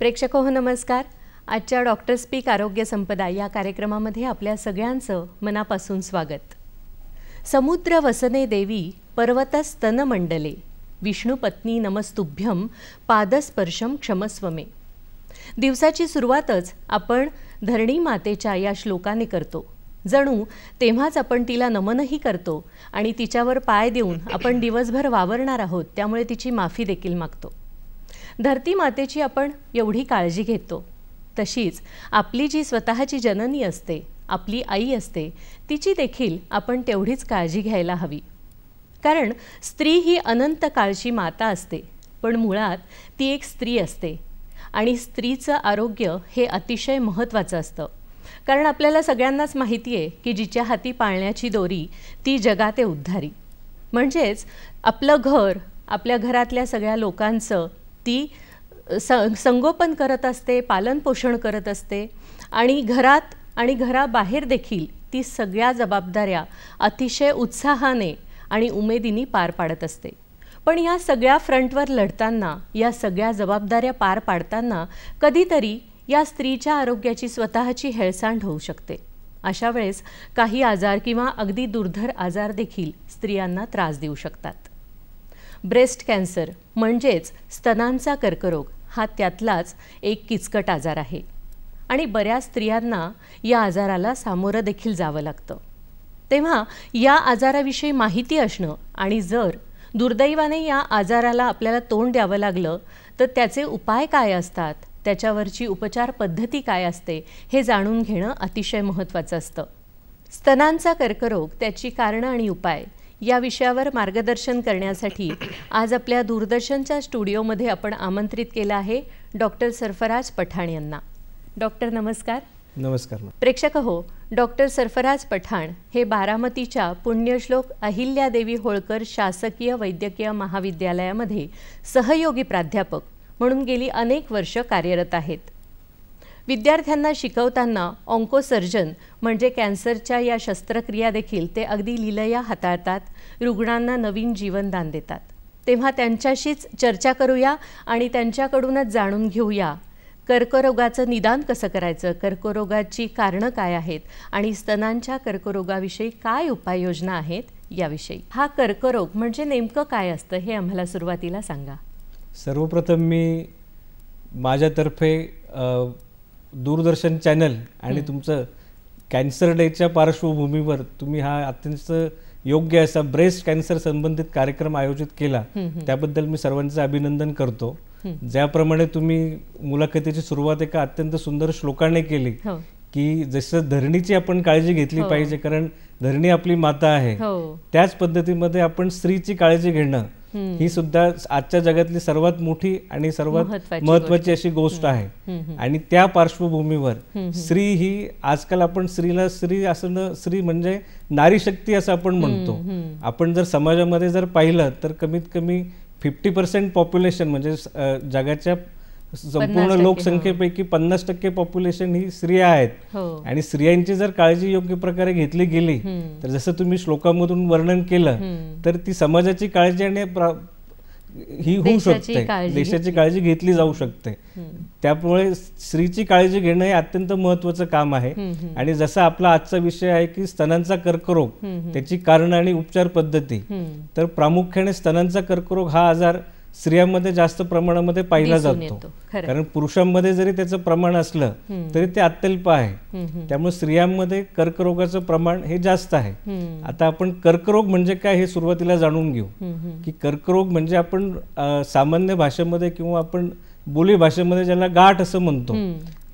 प्रेक्षक हो नमस्कार. आजच्या डॉक्टर स्पीक आरोग्य संपदा या कार्यक्रमामध्ये आपल्या सगळ्यांचं मनापासून स्वागत. समुद्र वसने देवी पर्वतस्तन मंडले विष्णुपत्नी नमस्तुभ्यम पादस्पर्शम क्षमस्व मे. दिवसाची सुरुवातच आपण धरणी मातेच्या या श्लोकाने करतो. जणू तेव्हाच आपण तिला नमनही करतो आणि तिच्यावर पाय देऊन आपण दिवसभर वावरणार आहोत त्यामुळे तिची माफी देखील मागतो. धरती मातेची आपण एवढी काळजी घेतो, तशीच आपली जी स्वतःची जननी असते, आपली आई असते, तिची देखील आपण तेवढीच काळजी घ्यायला हवी. कारण स्त्री ही अनंत काळची माता असते, पण मुळात ती एक स्त्री असते आणि स्त्रीचं आरोग्य हे अतिशय महत्त्वाचं असतं. कारण आपल्याला सगळ्यांनाच माहिती आहे की जिच्या हाती पाळण्याची दोरी ती जगाते उद्धारी. म्हणजेच आपलं घर, आपल्या घरातल्या सगळ्या लोकांचं ती संगोपन करत असते, पालनपोषण करत असते आणि घरात आणि घराबाहेर देखील ती सगळ्या जबाबदाऱ्या अतिशय उत्साहाने आणि उमेदीने पार पाडत असते. पण या सगळ्या फ्रंटवर लढताना, या सगळ्या जबाबदाऱ्या पार पाडताना कधीतरी या स्त्रीच्या आरोग्याची स्वतःची हेळसांड होऊ शकते. अशा वेळेस काही आजार किंवा अगदी दुर्धर आजार देखील स्त्रियांना त्रास देऊ शकतात. ब्रेस्ट कॅन्सर म्हणजेच स्तनांचा कर्करोग हा त्यातलाच एक किचकट आजार आहे आणि बऱ्याच स्त्रियांना या आजाराला सामोरं देखील जावं लागतं. तेव्हा या आजाराविषयी माहिती असणं आणि जर दुर्दैवाने या आजाराला आपल्याला तोंड द्यावं लागलं तर त्याचे उपाय काय असतात, त्याच्यावरची उपचार पद्धती काय असते हे जाणून घेणं अतिशय महत्त्वाचं असतं. स्तनांचा कर्करोग, त्याची कारणं आणि उपाय या विषयावर मार्गदर्शन करण्यासाठी आज आपल्या दूरदर्शनच्या स्टुडिओमध्ये आपण आमंत्रित केलं आहे डॉक्टर सरफराज पठाण यांना. डॉक्टर नमस्कार. नमस्कार. प्रेक्षक हो, डॉक्टर सरफराज पठाण हे बारामतीच्या पुण्यश्लोक अहिल्यादेवी होळकर शासकीय वैद्यकीय महाविद्यालयामध्ये सहयोगी प्राध्यापक म्हणून गेली अनेक वर्ष कार्यरत आहेत. विद्यार्थ्यांना शिकवताना ऑन्कोसर्जन म्हणजे कॅन्सरच्या या शस्त्रक्रिया देखील ते अगदी लीलया हाताळतात, रुग्णांना नवीन जीवनदान देतात. तेव्हा त्यांच्याशीच चर्चा करूया आणि त्यांच्याकडूनच जाणून घेऊया कर्करोगाचं निदान कसं करायचं, कर्करोगाची कारणं काय आहेत आणि स्तनांच्या कर्करोगाविषयी काय उपाययोजना आहेत याविषयी. हा कर्करोग म्हणजे नेमकं काय असतं हे आम्हाला सुरुवातीला सांगा. सर्वप्रथम मी माझ्यातर्फे दूरदर्शन चॅनल आणि तुमचं कॅन्सर डेच्या पार्श्वभूमीवर तुम्ही हा अत्यंत योग्य असा ब्रेस्ट कॅन्सर संबंधित कार्यक्रम आयोजित केला त्याबद्दल मी सर्वांचं अभिनंदन करतो. ज्याप्रमाणे तुम्ही मुलाखतीची सुरुवात एका अत्यंत सुंदर श्लोकाने केली की जसं धरणीची आपण काळजी घेतली पाहिजे, कारण धरणी आपली माता आहे, त्याच पद्धतीमध्ये आपण स्त्रीची काळजी घेणं ही सुद्धा आजच्या जगातली सर्वात मोठी आणि सर्वात महत्त्वाची अशी गोष्ट आहे. आणि त्या पार्श्वभूमीवर स्त्री ही आजकाल आपण स्त्रीला स्त्री असं, स्त्री म्हणजे नारी शक्ती असं आपण म्हणतो. आपण जर समाजामध्ये जर पाहिलं तर कमीत कमी 50% पॉप्युलेशन म्हणजे जगाच्या संपूर्ण लोकसंख्येपैकी 50% पॉप्युलेशन ही स्त्रिया आहेत. आणि स्त्रियांची जर काळजी योग्य प्रकारे घेतली गेली तर जसं तुम्ही श्लोकामधून वर्णन केलं तर ती समाजाची काळजी आणि ही होऊ शकते, देशाची काळजी घेतली जाऊ शकते. त्यामुळे स्त्रीची काळजी घेणं हे अत्यंत महत्त्वाचं काम आहे. आणि जसा आपला आजचा विषय आहे की स्तनांचा कर्करोग, त्याची कारणं आणि उपचार पद्धती, तर प्रामुख्याने स्तनांचा कर्करोग हा आजार स्त्रियांमध्ये जास्त प्रमाणामध्ये पाहिला दिसून जातो. येतो. खरं. कारण पुरुषांमध्ये जरी त्याचं प्रमाण असलं तरी ते अत्यल्प आहे. त्यामुळे स्त्रियांमध्ये कर्करोगाचं प्रमाण हे जास्त आहे. आता आपण कर्करोग म्हणजे काय हे सुरुवातीला जाणून घेऊ. की कर्करोग म्हणजे आपण सामान्य भाषेमध्ये किंवा आपण बोली भाषेमध्ये ज्याला गाठ असं म्हणतो,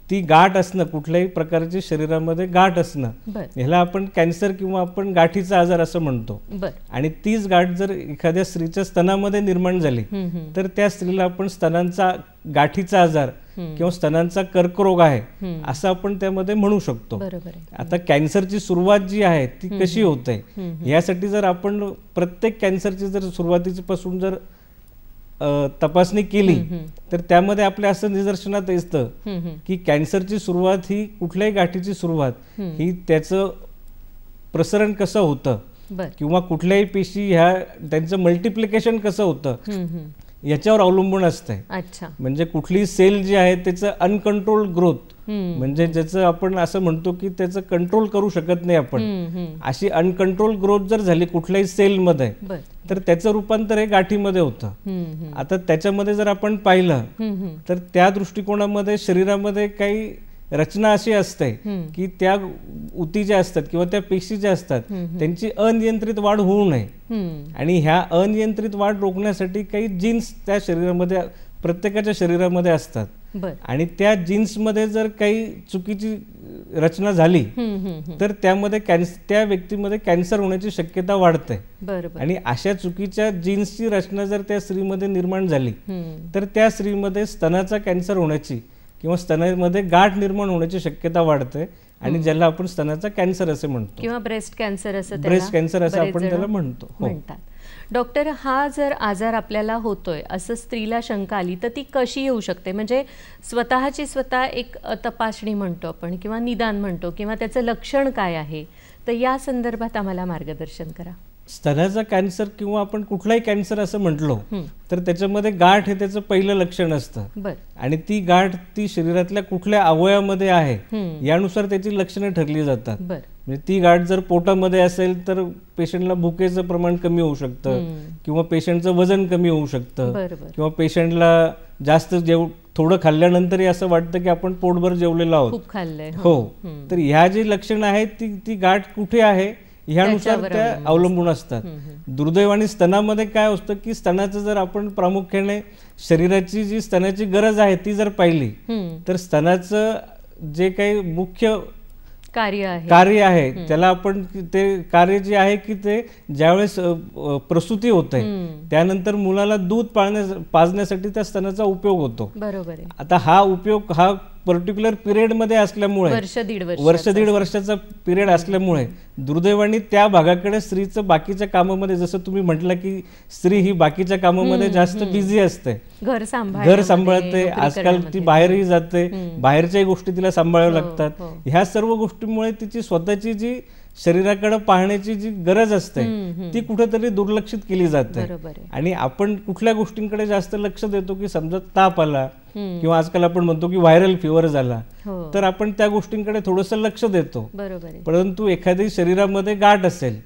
ती गाठ असणं, कुठल्याही प्रकारची शरीरामध्ये गाठ असणं, ह्याला आपण कॅन्सर किंवा आपण गाठीचा आजार असं म्हणतो. आणि तीच गाठ जर एखाद्या स्त्रीच्या स्तनामध्ये निर्माण झाली तर त्या स्त्रीला आपण स्तनांचा गाठीचा आजार किंवा स्तनांचा कर्करोग आहे असं आपण त्यामध्ये म्हणू शकतो. आता कॅन्सरची सुरुवात जी आहे ती कशी होते यासाठी जर आपण प्रत्येक कॅन्सरची जर सुरुवातीची पासून जर तपासणी केली तर त्यामध्ये आपल्या असं निदर्शनात येतं की कॅन्सरची सुरुवात ही कुठल्याही गाठीची सुरुवात ही त्याचं प्रसरण कसं होतं किंवा कुठल्याही पेशी ह्या त्यांचं मल्टिप्लिकेशन कसं होतं याच्यावर अवलंबून असतंय. म्हणजे कुठली सेल जी आहे त्याचं अनकंट्रोल्ड ग्रोथ, म्हणजे ज्याचं आपण असं म्हणतो की त्याचं कंट्रोल करू शकत नाही आपण, अशी अनकंट्रोल ग्रोथ जर झाली कुठल्याही सेलमध्ये तर त्याचं रूपांतर हे गाठीमध्ये होतं. आता त्याच्यामध्ये जर आपण पाहिलं तर त्या दृष्टिकोनामध्ये शरीरामध्ये काही रचना अशी असते की त्या ऊती ज्या असतात किंवा त्या पेशी ज्या असतात त्यांची अनियंत्रित वाढ होऊ नये आणि ह्या अनियंत्रित वाढ रोखण्यासाठी काही जीन्स त्या शरीरामध्ये प्रत्येकाच्या शरीरामध्ये असतात आणि त्या जीन्समध्ये जर काही चुकीची रचना झाली तर त्यामध्ये त्या व्यक्तीमध्ये कॅन्सर होण्याची शक्यता वाढते. आणि अशा चुकीच्या जीन्सची रचना जर त्या स्त्रीमध्ये निर्माण झाली तर त्या स्त्रीमध्ये स्तनाचा कॅन्सर होण्याची किंवा स्तनामध्ये गाठ निर्माण होण्याची शक्यता वाढते आणि ज्याला आपण स्तनाचा कॅन्सर असे म्हणतो किंवा ब्रेस्ट कॅन्सर असं आपण त्याला म्हणतो. डॉक्टर, हा जर आजार आपल्याला होतोय असं स्त्रीला शंका आली तर ती कशी येऊ शकते? म्हणजे स्वतःची स्वतः एक तपासणी म्हणतो आपण किंवा निदान म्हणतो किंवा त्याचं लक्षण काय आहे, तर या संदर्भात आम्हाला मार्गदर्शन करा. स्तनाचा कॅन्सर किंवा आपण कुठलाही कॅन्सर असं म्हटलो तर त्याच्यामध्ये गाठ हे त्याचं पहिलं लक्षण असतं आणि ती गाठ ती शरीरातल्या कुठल्या अवयवामध्ये आहे यानुसार त्याची लक्षणं ठरली जातात. म्हणजे ती गाठ जर पोटामध्ये असेल तर पेशंटला भुकेचं प्रमाण कमी होऊ शकतं किंवा पेशंटचं वजन कमी होऊ शकतं किंवा पेशंटला जास्त थोडं खाल्ल्यानंतरही असं वाटतं की आपण पोटभर जेवलेलो आहोत. हो, तर ह्या जी लक्षणं आहेत ती गाठ कुठे आहे ह्यानुसार त्या अवलंबून असतात. दुर्दैवाने स्तनामध्ये काय असतं की स्तनाचं जर आपण प्रामुख्याने शरीराची जी स्तनाची गरज आहे ती जर पाहिली तर स्तनाचं जे काही मुख्य कार्य आहे त्याला आपण ते कार्य जे आहे की ते ज्यावेळेस प्रसूती होते त्यानंतर मुलाला दूध पाजण्यासाठी त्या स्तनाचा उपयोग होतो. आता हा उपयोग हा पर्टिक्युलर पिरियड मध्ये असल्यामुळे वर्ष दीड वर्षाचा पिरियड असल्यामुळे दुर्दैवाने त्या भागाकडे स्त्रीचं बाकीच्या कामामध्ये, जसं तुम्ही म्हटलं की स्त्री ही बाकीच्या कामामध्ये जास्त बिझी असते, घर सांभाळते, आजकाल ती बाहेरही जाते, बाहेरच्याही गोष्टी तिला सांभाळाव्या लागतात. ह्या सर्व गोष्टींमुळे तिची स्वतःची जी शरीराकडे पाहण्याची जी गरज असते ती कुठेतरी दुर्लक्षित केली जाते. आणि आपण कुठल्या गोष्टींकडे जास्त लक्ष देतो की समजा ताप आला किंवा आजकाल आपण म्हणतो की व्हायरल फिवर झाला तर आपण त्या गोष्टींकडे थोडंसं लक्ष देतो. परंतु एखादी शरीरामध्ये गाठ असेल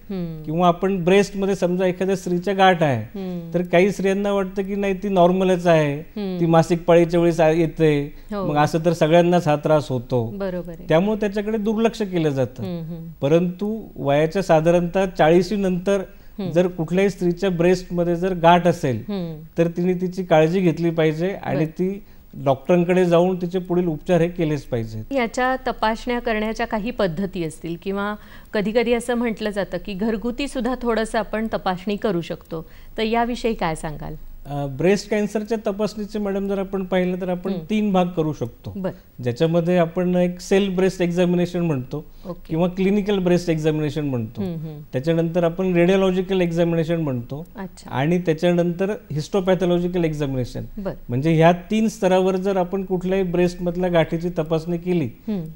किंवा आपण ब्रेस्ट मध्ये समजा एखाद्या स्त्रीच्या गाठ आहे तर काही स्त्रियांना वाटतं की नाही ती नॉर्मलच आहे, ती मासिक पाळीच्या वेळेस येते, मग असं तर सगळ्यांनाच हा त्रास होतो, त्यामुळे त्याच्याकडे दुर्लक्ष केलं जातं. परंतु वयाच्या साधारणतः 40 नंतर जर कुठल्याही स्त्रीच्या ब्रेस्ट मध्ये जर गाठ असेल तर तिने तिची काळजी घेतली पाहिजे आणि ती डॉक्टरांकडे जाऊन तिचे पुढील उपचार हे केलेच पाहिजेत. याच्या तपासण्या करण्याच्या काही पद्धती असतील किंवा कधी कधी असं म्हटलं जातं की घरगुती सुद्धा थोडंसं आपण तपासणी करू शकतो, तर याविषयी काय सांगाल? ब्रेस्ट कॅन्सरच्या तपासणीचे मॅडम जर आपण पाहिलं तर आपण 3 भाग करू शकतो, ज्याच्यामध्ये आपण एक सेल ब्रेस्ट एक्झामिनेशन म्हणतो किंवा क्लिनिकल ब्रेस्ट एक्झामिनेशन म्हणतो, त्याच्यानंतर आपण रेडिओलॉजिकल एक्झामिनेशन म्हणतो आणि त्याच्यानंतर हिस्टोपॅथॉलॉजिकल एक्झामिनेशन. म्हणजे ह्या 3 स्तरावर जर आपण कुठल्याही ब्रेस्ट मधल्या गाठीची तपासणी केली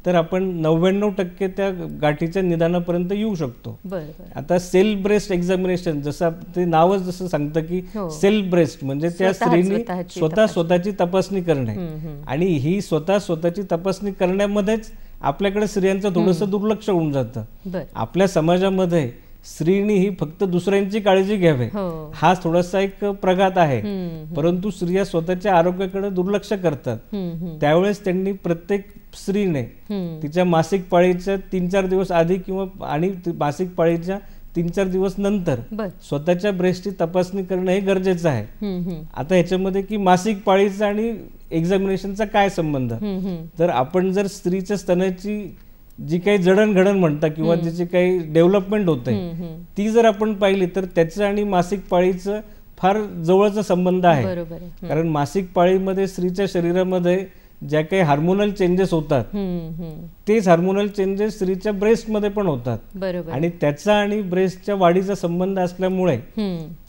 तर आपण 99% त्या गाठीच्या निदानापर्यंत येऊ शकतो. आता सेल ब्रेस्ट एक्झामिनेशन जसं ते नावच जसं सांगतं की सेल ब्रेस्ट म्हणजे त्या स्त्रीने स्वतःची तपासणी करणे आणि ही स्वतःची तपासणी करण्यामध्येच आपल्याकडे स्त्रियांचं थोडंसं दुर्लक्ष होऊन जातं. आपल्या समाजामध्ये स्त्रीनी ही फक्त दुसऱ्यांची काळजी घ्यावी हो. हा थोडासा एक प्रघात आहे. परंतु स्त्रिया स्वतःच्या आरोग्याकडे दुर्लक्ष करतात. त्यावेळेस त्यांनी प्रत्येक स्त्रीने तिच्या मासिक पाळीच्या 3-4 दिवस आधी किंवा आणि मासिक पाळीच्या 3-4 दिवस नंतर स्वतःच्या ब्रेस्टची तपासणी करणं हे गरजेचं आहे. आता ह्याच्यामध्ये की मासिक पाळीचा आणि एक्झामिनेशनचा काय संबंध, तर आपण जर स्त्रीच्या स्तनाची जी काही जडणघडण म्हणता किंवा त्याची काही डेव्हलपमेंट होते ती जर आपण पाहिली तर त्याचं आणि मासिक पाळीचं फार जवळचा संबंध आहे. कारण मासिक पाळीमध्ये स्त्रीच्या शरीरामध्ये ज्या काही हार्मोनल चेंजेस होतात तेच हार्मोनल चेंजेस स्त्रीच्या ब्रेस्टमध्ये पण होतात. आणि त्याचा आणि ब्रेस्टच्या वाढीचा संबंध असल्यामुळे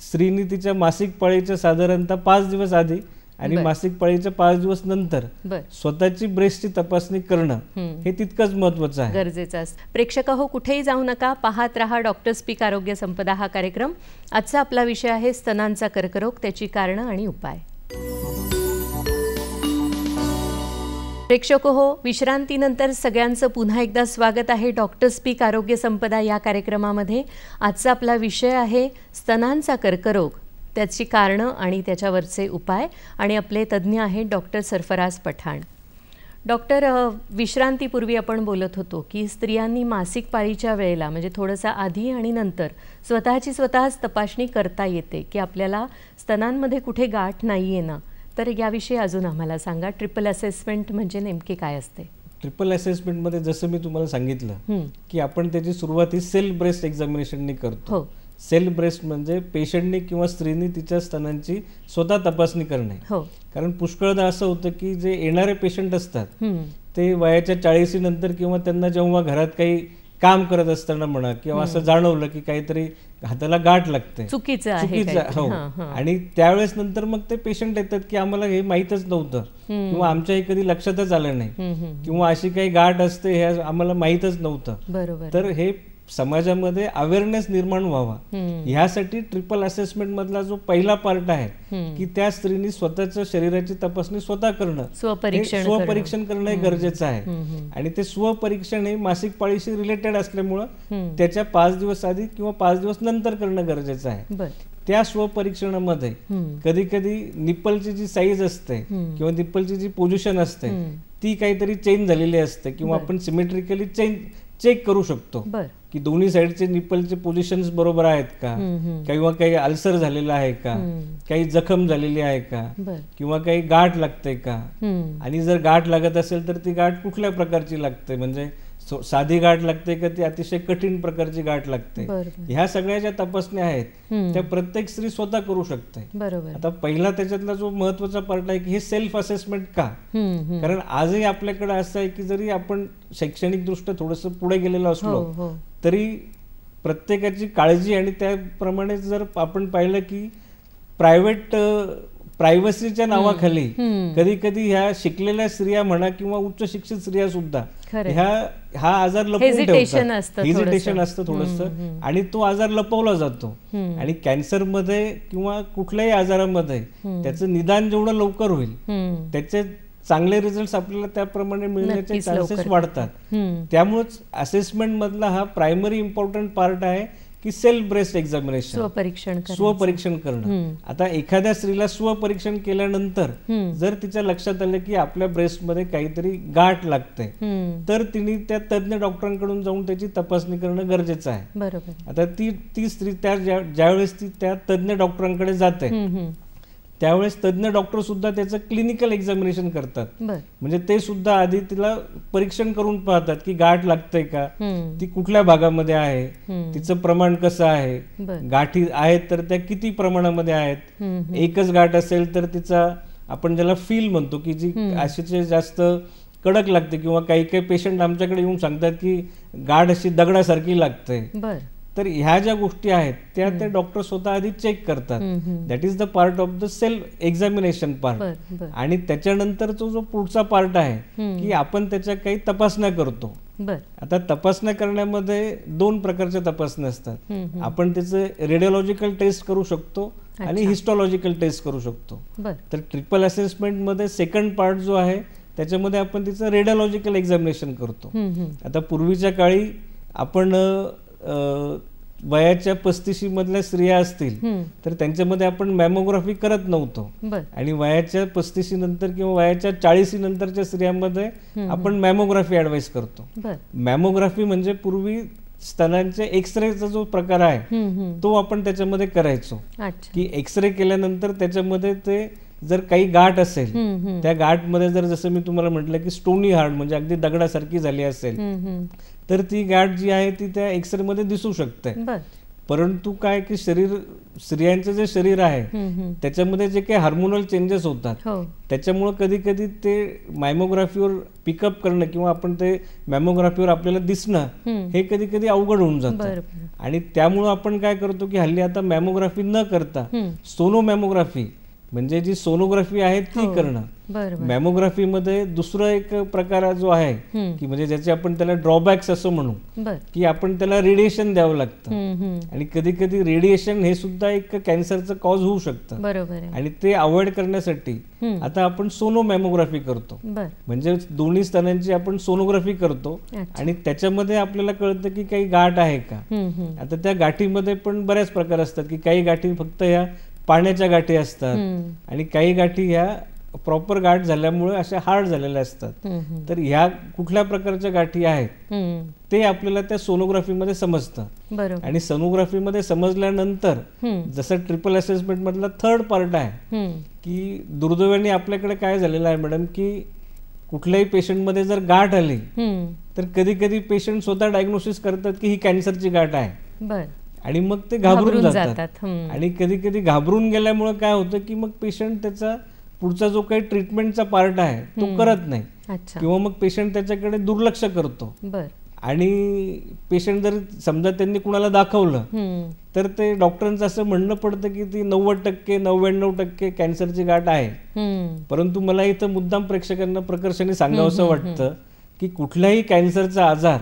स्त्रीने तिच्या मासिक पाळीच्या साधारणतः 5 दिवस आधी आणि मासिक पाळीच्या 5 दिवस नंतर स्वतःची ब्रेस्टची तपासणी करणं हे तितकंच महत्वाचं आहे, गरजेचं असतं. प्रेक्षक हो, कुठेही जाऊ नका, पाहत रहा डॉक्टर स्पीक आरोग्य संपदा हा कार्यक्रम. आजचा आपला विषय आहे स्तनांचा कर्करोग, त्याची कारणं आणि उपाय. प्रेक्षक हो, विश्रांतीनंतर सगळ्यांचं पुन्हा एकदा स्वागत आहे डॉक्टर स्पीक आरोग्य संपदा या कार्यक्रमामध्ये. आजचा आपला विषय आहे स्तनांचा कर्करोग, त्याची कारणं आणि त्याच्यावरचे उपाय. आणि आपले तज्ज्ञ आहेत डॉक्टर सरफराज पठाण. डॉक्टर, विश्रांतीपूर्वी आपण बोलत होतो की स्त्रियांनी मासिक पाळीच्या वेळेला म्हणजे थोडंसं आधी आणि नंतर स्वतःच तपासणी करता येते की आपल्याला स्तनांमध्ये कुठे गाठ नाही आहे ना. तर याविषयी अजून आम्हाला सांगा, ट्रिपल असेसमेंट म्हणजे नेमकी काय असते? ट्रिपल असेसमेंटमध्ये जसं मी तुम्हाला सांगितलं की आपण त्याची सुरुवात ही सेल्फ ब्रेस्ट एक्झामिनेशनने करतो. सेल्फ ब्रेस्ट म्हणजे पेशंटने किंवा स्त्रीने तिच्या स्तनांची स्वतः तपासणी करणे. कारण पुष्कळदा असं होतं की जे येणारे पेशंट असतात ते वयाच्या 40 नंतर किंवा त्यांना जेव्हा घरात काही काम करत असताना म्हणा किंवा असं जाणवलं की काहीतरी हाताला गाठ लागते, चुकीचं हो, आणि त्यावेळेस नंतर मग ते पेशंट येतात की आम्हाला हे माहीतच नव्हतं किंवा आमच्या हे कधी लक्षातच आलं नाही किंवा अशी काही गाठ असते हे आम्हाला माहीतच नव्हतं. तर हे समाजामध्ये अवेअरनेस निर्माण व्हावा ह्यासाठी ट्रिपल असेसमेंट मधला जो पहिला पार्ट आहे की त्या स्त्रीने स्वतःच्या शरीराची तपासणी स्वतः करणं, स्वपरीक्षण करणं हे गरजेचं आहे. आणि ते स्वपरीक्षण हे मासिक पाळीशी रिलेटेड असल्यामुळं त्याच्या 5 दिवस आधी किंवा 5 दिवस नंतर करणं गरजेचं आहे. त्या स्वपरीक्षणामध्ये कधी कधी निप्पलची जी साईज असते किंवा निप्पलची जी पोझिशन असते ती काहीतरी चेंज झालेली असते किंवा आपण सिमेट्रिकली चेक करू शकतो की दोन्ही साईडचे निप्पलचे पोझिशन्स बरोबर आहेत का, किंवा काही अल्सर झालेला आहे का, काही जखम झालेली आहे का, किंवा काही गाठ लागते का. आणि जर गाठ लागत असेल तर ती गाठ कुठल्या प्रकारची लागते, म्हणजे साधी गाठ लागते का ती अतिशय कठीण प्रकारची गाठ लागते. ह्या सगळ्या ज्या तपासण्या आहेत त्या प्रत्येक स्त्री स्वतः करू शकते. आता पहिला त्याच्यातला जो महत्वाचा पार्ट आहे की हे सेल्फ असेसमेंट का, कारण आजही आपल्याकडे असं आहे की जरी आपण शैक्षणिक दृष्ट्या थोडंसं पुढे गेलेलो असलो तरी प्रत्येकाची काळजी आणि त्याप्रमाणे जर आपण पाहिलं की प्रायव्हसीच्या नावाखाली कधी कधी ह्या शिकलेल्या स्त्रिया म्हणा किंवा उच्च शिक्षित स्त्रिया सुद्धा हा आजार लपवून ठेवतात, हेजिटेशन असतं थोडंसं, आणि तो आजार लपवला जातो. आणि कॅन्सर मध्ये किंवा कुठल्याही आजारामध्ये त्याचं निदान जेवढं लवकर होईल त्याचे चांगले रिझल्ट आपल्याला त्याप्रमाणे मिळण्याचे चान्सेस वाढतात. त्यामुळेच असेसमेंट मधला हा प्रायमरी इम्पॉर्टंट पार्ट आहे की सेल्फ ब्रेस्ट एक्झामिनेशन, स्वपरीक्षण करणं. आता एखाद्या स्त्रीला स्वपरीक्षण केल्यानंतर जर तिच्या लक्षात आलं की आपल्या ब्रेस्टमध्ये काहीतरी गाठ लागते तर तिने त्या तज्ञ डॉक्टरांकडून जाऊन त्याची तपासणी करणं गरजेचं आहे. आता ती स्त्री ज्यावेळेस ती त्या तज्ञ डॉक्टरांकडे जाते त्यावेळेस तज्ञ डॉक्टर सुद्धा त्याचं क्लिनिकल एक्झामिनेशन करतात. म्हणजे ते सुद्धा आधी तिला परीक्षण करून पाहतात की गाठ लागते का, ती कुठल्या भागामध्ये आहे, तिचं प्रमाण कसं आहे, गाठी आहेत तर त्या किती प्रमाणामध्ये आहेत. एकच गाठ असेल तर तिचा आपण ज्याला फील म्हणतो की जी अशीचे जास्त कडक लागते, किंवा काही काही पेशंट आमच्याकडे येऊन सांगतात की गाठ अशी दगडासारखी लागते. तर ह्या ज्या गोष्टी आहेत त्या डॉक्टर स्वतः आधी चेक करतात. That is the part of the self examination part. आणि त्याच्यानंतर जो पुढचा पार्ट आहे की आपण त्याच्या काही तपासण्या करतो. आता तपासण्या करण्यामध्ये 2 प्रकारच्या तपासण्या असतात. आपण त्याचे रेडिओलॉजिकल टेस्ट करू शकतो आणि हिस्टॉलॉजिकल टेस्ट करू शकतो. तर ट्रिपल असेसमेंट मध्ये सेकंड पार्ट जो आहे त्याच्यामध्ये आपण तिचं रेडिओलॉजिकल एक्झामिनेशन करतो. आता पूर्वीच्या काळी आपण वयाच्या 35 मधल्या स्त्रिया असतील तर त्यांच्यामध्ये आपण मॅमोग्राफी करत नव्हतो, आणि वयाच्या 35 नंतर किंवा वयाच्या 40 नंतरच्या स्त्रियांमध्ये आपण मॅमोग्राफी ऍडवाइस करतो. मॅमोग्राफी म्हणजे पूर्वी स्तनांचे एक्सरेचा जो प्रकार आहे तो आपण त्याच्यामध्ये करायचो, की एक्सरे केल्यानंतर त्याच्यामध्ये ते जर काही गाठ असेल, त्या गाठमध्ये जर जसं मी तुम्हाला म्हटलं की स्टोनी हार्ट म्हणजे अगदी दगडासारखी झाली असेल तर ती गाठ जी आहे ती त्या एक्सरे मध्ये दिसू शकते. परंतु काय की स्त्रियांचं जे शरीर आहे त्याच्यामध्ये जे काही हार्मोनल चेंजेस होतात त्याच्यामुळे कधी कधी ते मॅमोग्राफीवर पिकअप करणं किंवा आपण ते मॅमोग्राफीवर आपल्याला दिसणं हे कधी कधी अवघड होऊन जातं. आणि त्यामुळं आपण काय करतो की हल्ली आता मॅमोग्राफी न करता सोनोमॅमोग्राफी म्हणजे जी सोनोग्राफी आहे ती करणं. मॅमोग्राफी मध्ये दुसरा एक प्रकार जो आहे की म्हणजे ज्याचे आपण त्याला ड्रॉबॅक्स असं म्हणू, की आपण त्याला रेडिएशन द्यावं लागतं, आणि कधी कधी रेडिएशन हे सुद्धा एक कॅन्सरचं कॉज होऊ शकतं. आणि ते अवॉइड करण्यासाठी आता आपण सोनोमॅमोग्राफी करतो, म्हणजे दोन्ही स्तनांची आपण सोनोग्राफी करतो आणि त्याच्यामध्ये आपल्याला कळतं की काही गाठ आहे का. आता त्या गाठीमध्ये पण बऱ्याच प्रकार असतात, की काही गाठी फक्त ह्या पाण्याच्या गाठी असतात आणि काही गाठी ह्या प्रॉपर गाठ झाल्यामुळे अशा हार्ड झालेल्या असतात. तर ह्या कुठल्या प्रकारच्या गाठी आहेत ते आपल्याला त्या सोनोग्राफीमध्ये समजतं. आणि सोनोग्राफीमध्ये समजल्यानंतर जसं ट्रिपल असेसमेंट मधला थर्ड पार्ट आहे, की दुर्दैवाने आपल्याकडे काय झालेलं आहे मॅडम, की कुठल्याही पेशंटमध्ये जर गाठ आली तर कधी कधी पेशंट स्वतः डायग्नोसिस करतात की ही कॅन्सरची गाठ आहे, आणि मग ते घाबरून जातात. आणि कधी कधी घाबरून गेल्यामुळे काय होतं की मग पेशंट त्याचा पुढचा जो काही ट्रीटमेंटचा पार्ट आहे तो करत नाही, किंवा मग पेशंट त्याच्याकडे दुर्लक्ष करतो. आणि पेशंट जर समजा त्यांनी कुणाला दाखवलं तर ते डॉक्टरांचं असं म्हणणं पडतं की ती 90% 99% कॅन्सरची गाठ आहे. परंतु मला इथं मुद्दाम प्रेक्षकांना प्रकर्षाने सांगावंसं वाटतं की कुठल्याही कॅन्सरचा आजार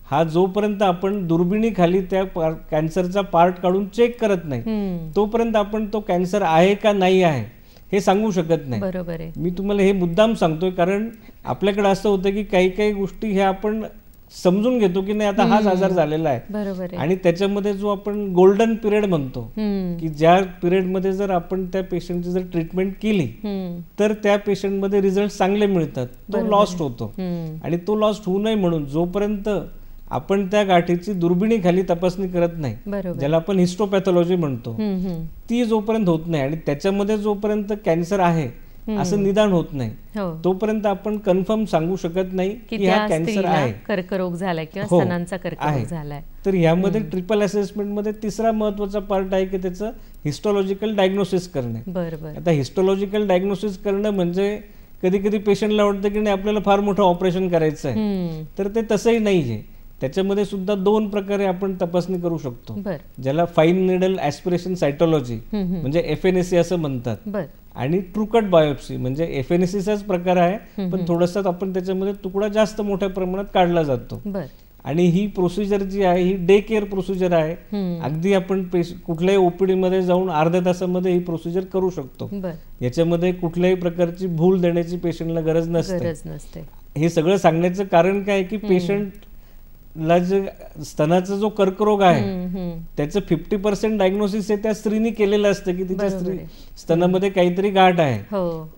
हा जोपर्यंत आपण दुर्बिणीखाली त्या कॅन्सरचा पार्ट काढून चेक करत नाही तोपर्यंत आपण तो कॅन्सर आहे का नाही आहे हे सांगू शकत नाही. बरोबर आहे. मी तुम्हाला हे मुद्दाम सांगतोय कारण आपल्याकडे असं होतं की काही काही गोष्टी ह्या आपण समजून घेतो की नाही आता हाच आजार झालेला आहे, आणि त्याच्यामध्ये जो आपण गोल्डन पिरियड म्हणतो की ज्या पिरियडमध्ये जर आपण त्या पेशंटची जर ट्रीटमेंट केली तर त्या पेशंटमध्ये रिझल्ट चांगले मिळतात, तो लॉस्ट होतो. आणि तो लॉस्ट होऊ नये म्हणून जोपर्यंत आपण त्या गाठीची दुर्बिणीखाली तपासणी करत नाही, ज्याला आपण हिस्टोपॅथॉलॉजी म्हणतो, ती जोपर्यंत होत नाही आणि त्याच्यामध्ये जोपर्यंत कॅन्सर आहे असं निदान होत नाही तोपर्यंत आपण कन्फर्म सांगू शकत नाही की हा कॅन्सर आहे, कर्करोग झालाय किंवा स्तनांचा कर्करोग झालाय. तर यामध्ये ट्रिपल असेसमेंट मध्ये तिसरा महत्वाचा पार्ट आहे की त्याचं हिस्टोलॉजिकल डायग्नोसिस करणे. आता हिस्टोलॉजिकल डायग्नोसिस करणं म्हणजे कधी कधी पेशंटला वाटतं की नाही आपल्याला फार मोठं ऑपरेशन करायचं आहे, तर ते तसंही नाहीये. त्याच्यामध्ये सुद्धा दोन प्रकारे आपण तपासणी करू शकतो, ज्याला फाईन निडल ऍस्पिरेशन सायटोलॉजी म्हणजे FNAC असं म्हणतात, आणि ट्रूकट बायोप्सी म्हणजे FNACचाच प्रकार आहे पण थोडासा आपण त्याच्यामध्ये तुकडा जास्त मोठ्या प्रमाणात काढला जातो. आणि ही प्रोसिजर जी आहे ही डे केअर प्रोसिजर आहे, अगदी आपण कुठल्याही OPD मध्ये जाऊन अर्ध्या तासामध्ये ही प्रोसिजर करू शकतो. याच्यामध्ये कुठल्याही प्रकारची भूल देण्याची पेशंटला गरज नसते. हे सगळं सांगण्याचं कारण काय की पेशंट ला जे स्तनाचा जो कर्करोग आहे त्याचं 50% डायग्नोसिस हे त्या स्त्रीने केलेलं असतं की तिच्या स्तनामध्ये काहीतरी गाठ आहे.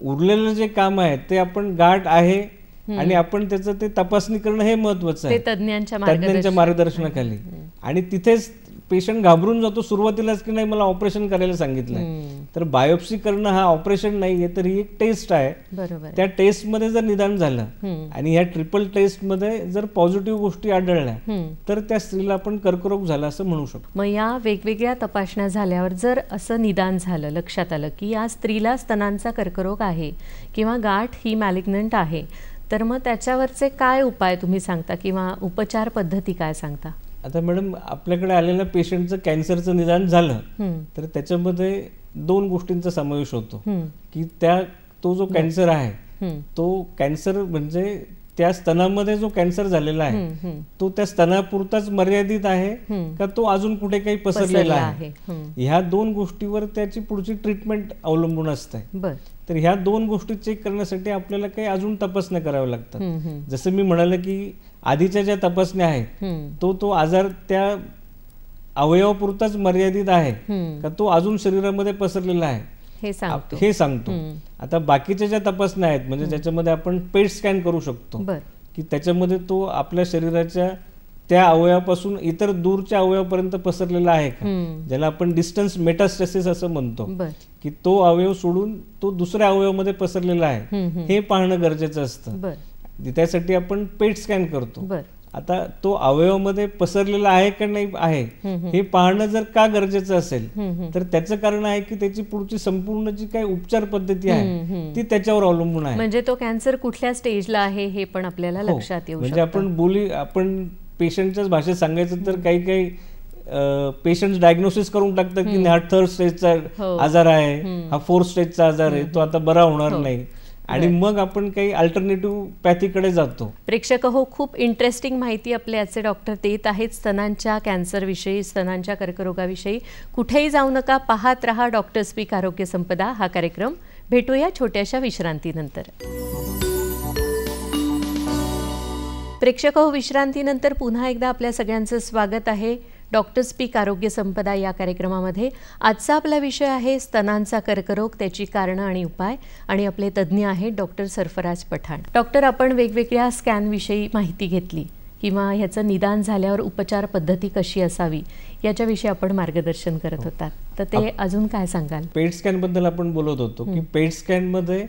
उरलेलं जे काम आहे ते आपण गाठ आहे आणि आपण त्याचं ते तपासणी करणं हे महत्वाचं आहे तज्ञांच्या मार्गदर्शनाखाली. आणि तिथेच पेशंट घाबरून जातो सुरुवातीलाच की नाही मला ऑपरेशन करायला सांगितलंय, तर बायोप्सी करणं हा ऑपरेशन नाहीये तर ही एक टेस्ट आहे. त्या टेस्ट मध्ये जर निदान झालं आणि ह्या ट्रिपल टेस्ट मध्ये जर पॉझिटिव्ह गोष्टी आढळल्या तर त्या स्त्रीला आपण कर्करोग झाला असं म्हणू शकतो. मग या वेगवेगळ्या तपासण्या झाल्यावर जर असं निदान झालं, लक्षात आलं की या स्त्रीला स्तनांचा कर्करोग आहे किंवा गाठ ही मॅलिग्नंट आहे, तर मग त्याच्यावरचे काय उपाय तुम्ही सांगता किंवा उपचार पद्धती काय सांगता? आता मॅडम आपल्याकडे आलेल्या पेशंटचं कॅन्सरचं निदान झालं तर त्याच्यामध्ये दोन गोष्टींचा समावेश होतो की तो जो कॅन्सर आहे तो कॅन्सर म्हणजे त्या स्तनामध्ये जो कॅन्सर झालेला आहे तो त्या स्तनापुरताच मर्यादित आहे का तो अजून कुठे काही पसरलेला आहे, ह्या दोन गोष्टीवर त्याची पुढची ट्रीटमेंट अवलंबून असते. तर ह्या दोन गोष्टी चेक करण्यासाठी आपल्याला काही अजून तपासण्या कराव्या लागतात. जसं मी म्हणाले की आधीच्या ज्या तपासण्या आहेत तो आजार त्या अवयवापुरताच मर्यादित आहे का तो अजून शरीरामध्ये पसरलेला आहे हे सांगतो. आता बाकीच्या ज्या तपासण्या आहेत म्हणजे ज्याच्यामध्ये आपण पेट स्कॅन करू शकतो की त्याच्यामध्ये तो आपल्या शरीराच्या त्या अवयवापासून इतर दूरच्या अवयवापर्यंत पसरलेला आहे का, ज्याला आपण डिस्टन्स मेटास्टेसिस असं म्हणतो, की तो अवयव सोडून तो दुसऱ्या अवयवामध्ये पसरलेला आहे हे पाहणं गरजेचं असतं. त्यासाठी आपण पेट स्कॅन करतो. आता तो अवयवामध्ये पसरलेला आहे का नाही आहे हे पाहणं जर का गरजेचं असेल तर त्याचं कारण आहे की त्याची पुढची संपूर्ण जी काही उपचार पद्धती आहे ती त्याच्यावर अवलंबून आहे. म्हणजे तो कॅन्सर कुठल्या स्टेजला आहे हे पण आपल्याला लक्षात येऊ म्हणजे आपण पेशंटच्याच भाषेत सांगायचं तर काही पेशंट डायग्नोसिस करून टाकतात की हा 3rd स्टेजचा आजार आहे, हा 4th स्टेजचा आजार आहे, तो आता बरा होणार नाही, आणि मग आपण काही अल्टरनेटिव्ह पॅथीकडे जातो. प्रेक्षक हो, खूप इंटरेस्टिंग माहिती आपले आजचे डॉक्टर देत आहेत स्तनांच्या कॅन्सरविषयी, स्तनांच्या कर्करोगाविषयी. कुठेही जाऊ नका, पाहत रहा डॉक्टर स्पीक आरोग्य संपदा हा कार्यक्रम. भेटूया छोट्याशा विश्रांतीनंतर. प्रेक्षक हो, विश्रांतीनंतर पुन्हा एकदा आपल्या सगळ्यांचं स्वागत आहे डॉक्टर स्पीक आरोग्य संपदा या कार्यक्रमामध्ये. आजचा आपला विषय आहे स्तनांचा कर्करोग, त्याची कारणं आणि उपाय, आणि आपले तज्ज्ञ आहेत डॉक्टर सरफराज पठाण. डॉक्टर, आपण वेगवेगळ्या स्कॅनविषयी माहिती घेतली किंवा ह्याचं निदान झाल्यावर उपचार पद्धती कशी असावी याच्याविषयी आपण मार्गदर्शन करत होतात, तर ते अजून काय सांगाल? पेट स्कॅन बद्दल आपण बोलत होतो की पेट स्कॅन मध्ये